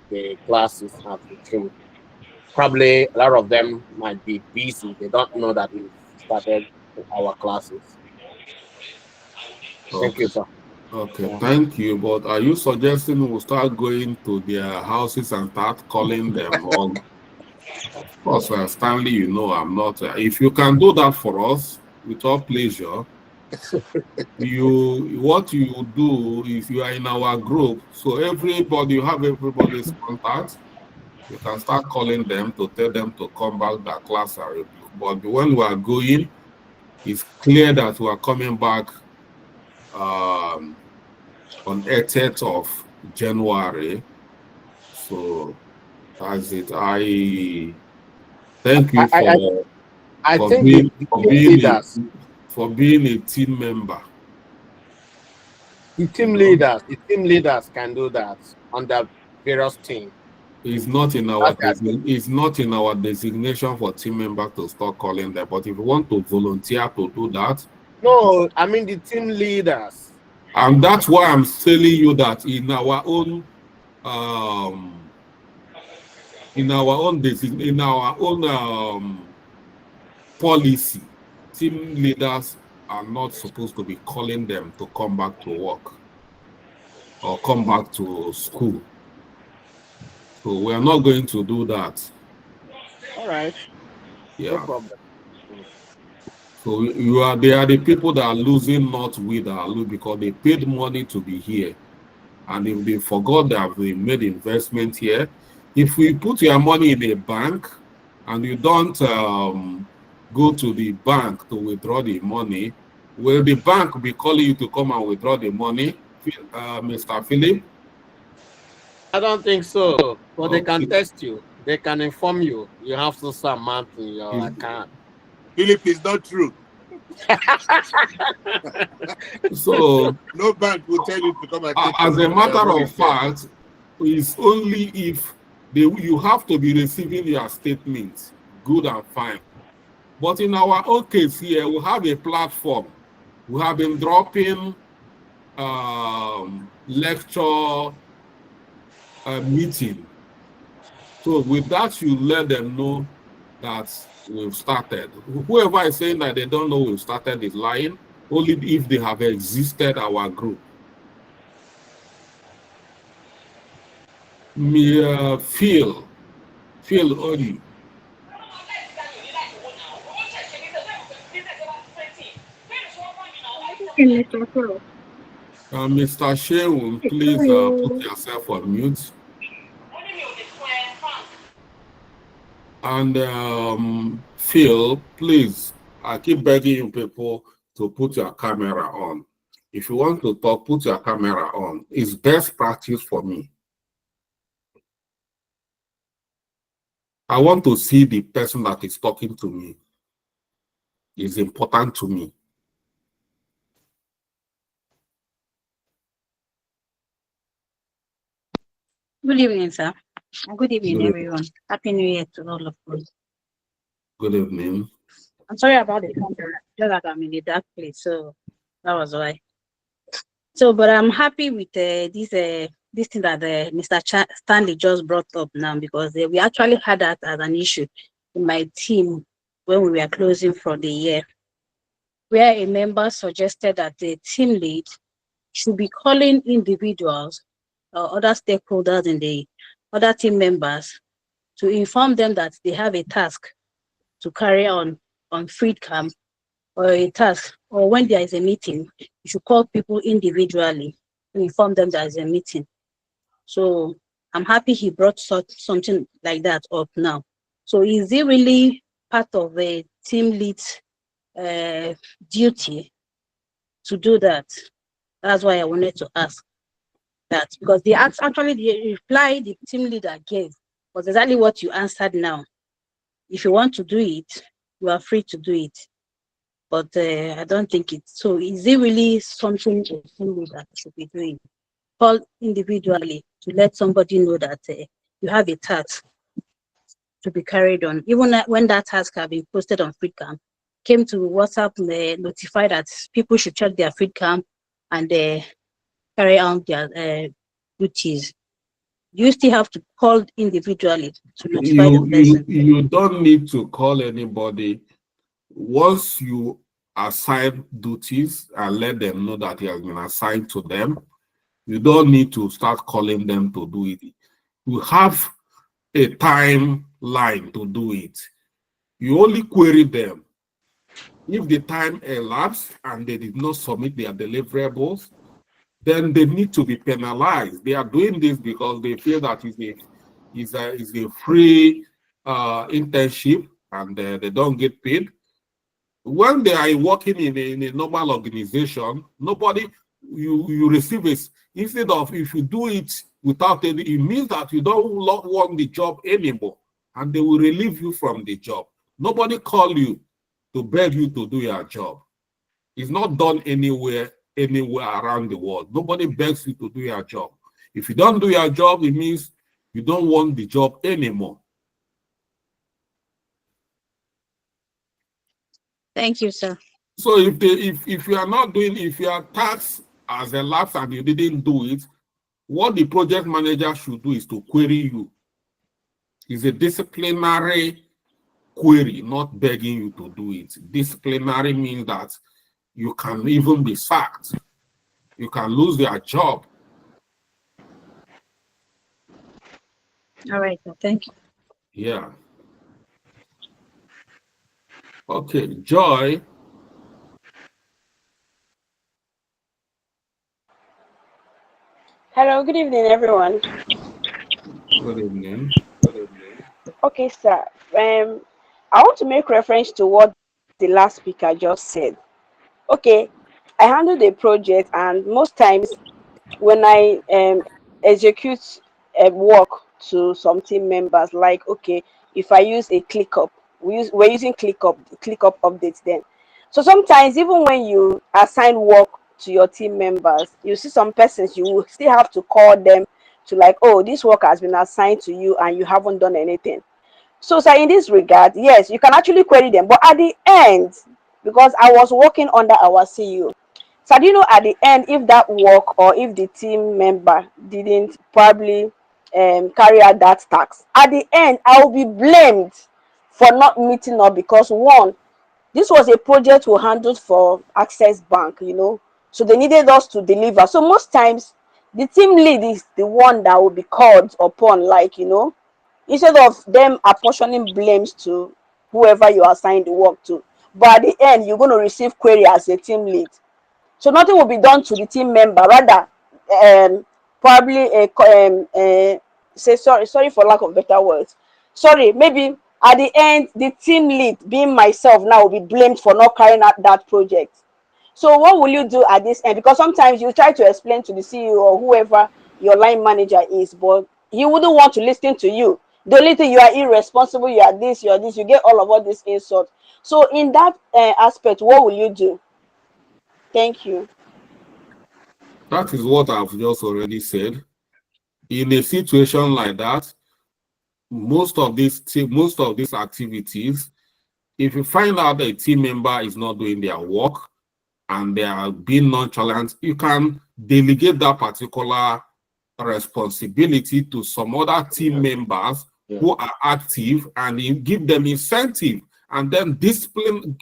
the classes have resumed. Probably a lot of them might be busy. They don't know that we started our classes. Thank you, sir. Okay, thank you. But are you suggesting we'll start going to their houses and start calling them? Of course, Stanley, you know I'm not. If you can do that for us, with all pleasure. What you do is you are in our group, so you have everybody's contact. You can start calling them to tell them to come back, that class are reviewed. But when we are going, it's clear that we are coming back on 18th of January. So that's it. I thank you for being a team member. The team leaders can do that on the various teams. It's not in our designation for team members to start calling them. But if you want to volunteer to do that, no, I mean the team leaders. And that's why I'm telling you that in our own policy, team leaders are not supposed to be calling them to come back to work or come back to school. So we are not going to do that. All right. No Yeah. problem. So they are the people that are losing, not we that are losing, because they paid money to be here. And if they forgot that we made investment here, if we put your money in a bank and you don't go to the bank to withdraw the money, will the bank be calling you to come and withdraw the money, Mr. Philip? I don't think so. But they can Okay. test you. They can inform you. You have to some amount in your account. Philip, is not true. So, No bank will tell you to come and take as a your matter money of there. fact, it's only if you have to be receiving your statements, good and fine. But in our own case here, we have a platform. We have been dropping lecture meeting. So with that, you let them know that we've started. Whoever is saying that they don't know we've started is lying, only if they have existed our group. Phil Odi. Mr. Shehu, please put yourself on mute. And Phil, please, I keep begging you people to put your camera on. If you want to talk, put your camera on. It's best practice for me. I want to see the person that is talking to me. It's important to me. Good evening, sir. And good evening, Good evening. everyone. Happy New Year to all of us. Good evening. I'm sorry about the camera. Just that I'm in a dark place, so that was why. So, but I'm happy with this thing that Mr. Stanley just brought up now, because we actually had that as an issue in my team when we were closing for the year, where a member suggested that the team lead should be calling individuals or other stakeholders in the other team members to inform them that they have a task to carry on FreeCam, or a task, or when there is a meeting, you should call people individually to inform them there is a meeting. So I'm happy he brought something like that up now. So is it really part of a team lead's duty to do that? That's why I wanted to ask that, because actually the reply the team leader gave was exactly what you answered now. If you want to do it, you are free to do it. But I don't think it's so. Is it really something a team leader should be doing? Call individually to let somebody know that you have a task to be carried on. Even when that task has been posted on FreeCam, came to WhatsApp notify that people should check their FreeCam and carry out their duties. You still have to call individually to notify the person. You don't need to call anybody. Once you assign duties and let them know that it has been assigned to them, you don't need to start calling them to do it. You have a timeline to do it. You only query them. If the time elapsed and they did not submit their deliverables, then they need to be penalized. They are doing this because they feel that it's a free internship and they don't get paid. When they are working in a normal organization, you receive it. Instead of, if you do it without any, it means that you don't want the job anymore, and they will relieve you from the job. Nobody call you to beg you to do your job. It's not done anywhere around the world. Nobody begs you to do your job. If you don't do your job, it means you don't want the job anymore. Thank you, sir. So if you are not doing, if your task has elapsed and you didn't do it, what the project manager should do is to query you. It's a disciplinary query, not begging you to do it. Disciplinary means that you can even be sacked. You can lose your job. All right, sir. Thank you. Yeah. Okay, Joy. Hello, good evening, everyone. Good evening. Okay, sir. I want to make reference to what the last speaker just said. Okay, I handle the project, and most times when I execute a work to some team members, like okay, if I use a ClickUp, we're using ClickUp updates then. So sometimes even when you assign work to your team members, you see some persons you will still have to call them to like, oh, this work has been assigned to you and you haven't done anything. So, sir, in this regard, yes, you can actually query them, but at the end, because I was working under our CEO, so do you know at the end if that work or if the team member didn't probably carry out that task, at the end I will be blamed for not meeting up because one, this was a project we handled for Access Bank, so they needed us to deliver. So most times the team lead is the one that will be called upon, like instead of them apportioning blames to whoever you assign the work to. But at the end, you're going to receive query as a team lead. So nothing will be done to the team member. Rather, probably say sorry for lack of better words. Sorry, maybe at the end, the team lead, being myself now, will be blamed for not carrying out that project. So what will you do at this end? Because sometimes you try to explain to the CEO or whoever your line manager is, but he wouldn't want to listen to you. The only thing, you are irresponsible, you are this, you get all of this insult. So in that aspect, what will you do? Thank you. That is what I've just already said. In a situation like that, most of these activities, if you find out that a team member is not doing their work and they are being nonchalant, you can delegate that particular responsibility to some other team members who are active, and you give them incentive, and then discipline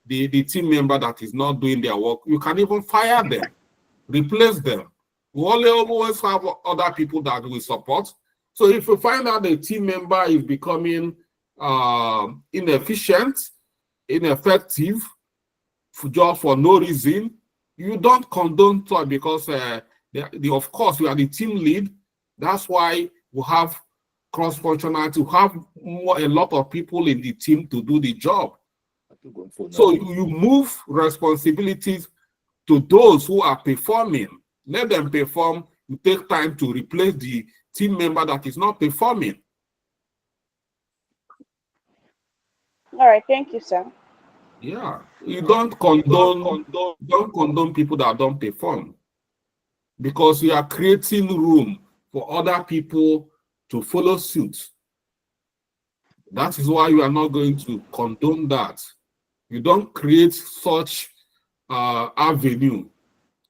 the team member that is not doing their work. You can even fire them, replace them. We always have other people that we support. So if you find out the team member is becoming inefficient, ineffective, just for no reason, you don't condone it because of course you are the team lead. That's why we have cross-functionality, we have a lot of people in the team to do the job. So you move responsibilities to those who are performing. Let them perform. You take time to replace the team member that is not performing. All right, thank you, sir. Yeah, you don't condone people that don't perform, because you are creating room for other people to follow suit. That is why you are not going to condone that. You don't create such avenue.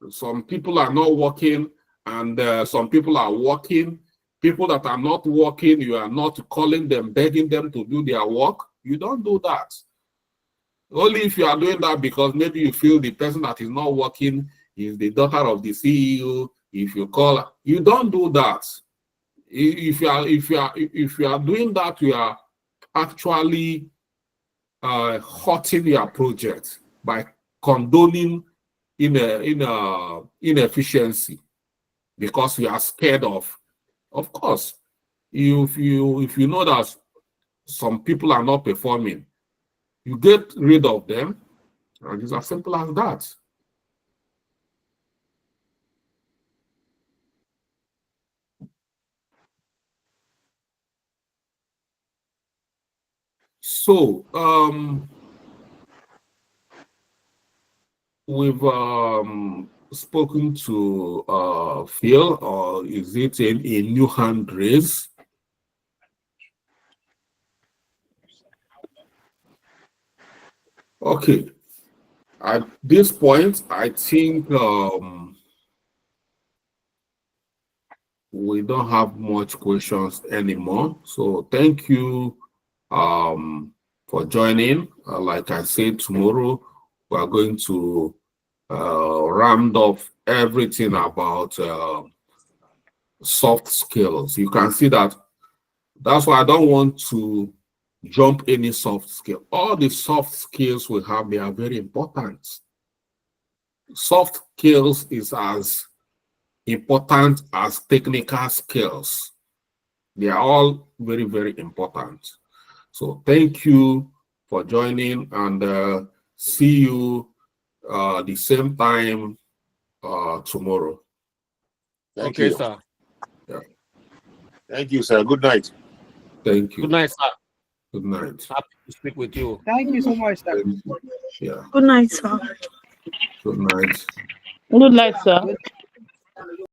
Some people are not working, and some people are working. People that are not working, you are not calling them, begging them to do their work. You don't do that. Only if you are doing that because maybe you feel the person that is not working is the daughter of the CEO. If you call, you don't do that. If you are doing that, you are actually hurting your project by condoning inefficiency, because you are scared of course, if you know that some people are not performing, you get rid of them, and it's as simple as that. So we've spoken to Phil, or is it a new hand raise? Okay. At this point, I think we don't have much questions anymore. So thank you for joining. Like I said, tomorrow we are going to round off everything about soft skills. You can see that. That's why I don't want to jump any soft skill. All the soft skills we have, they are very important. Soft skills is as important as technical skills. They are all very, very important. So thank you for joining, and see you the same time tomorrow. Thank Okay, you. sir. Thank you, sir. Good night. Thank you. Good night, sir. Good night. Happy to speak with you. Thank you so much, sir. Yeah. Good night, sir. Good night. Good night, sir. Good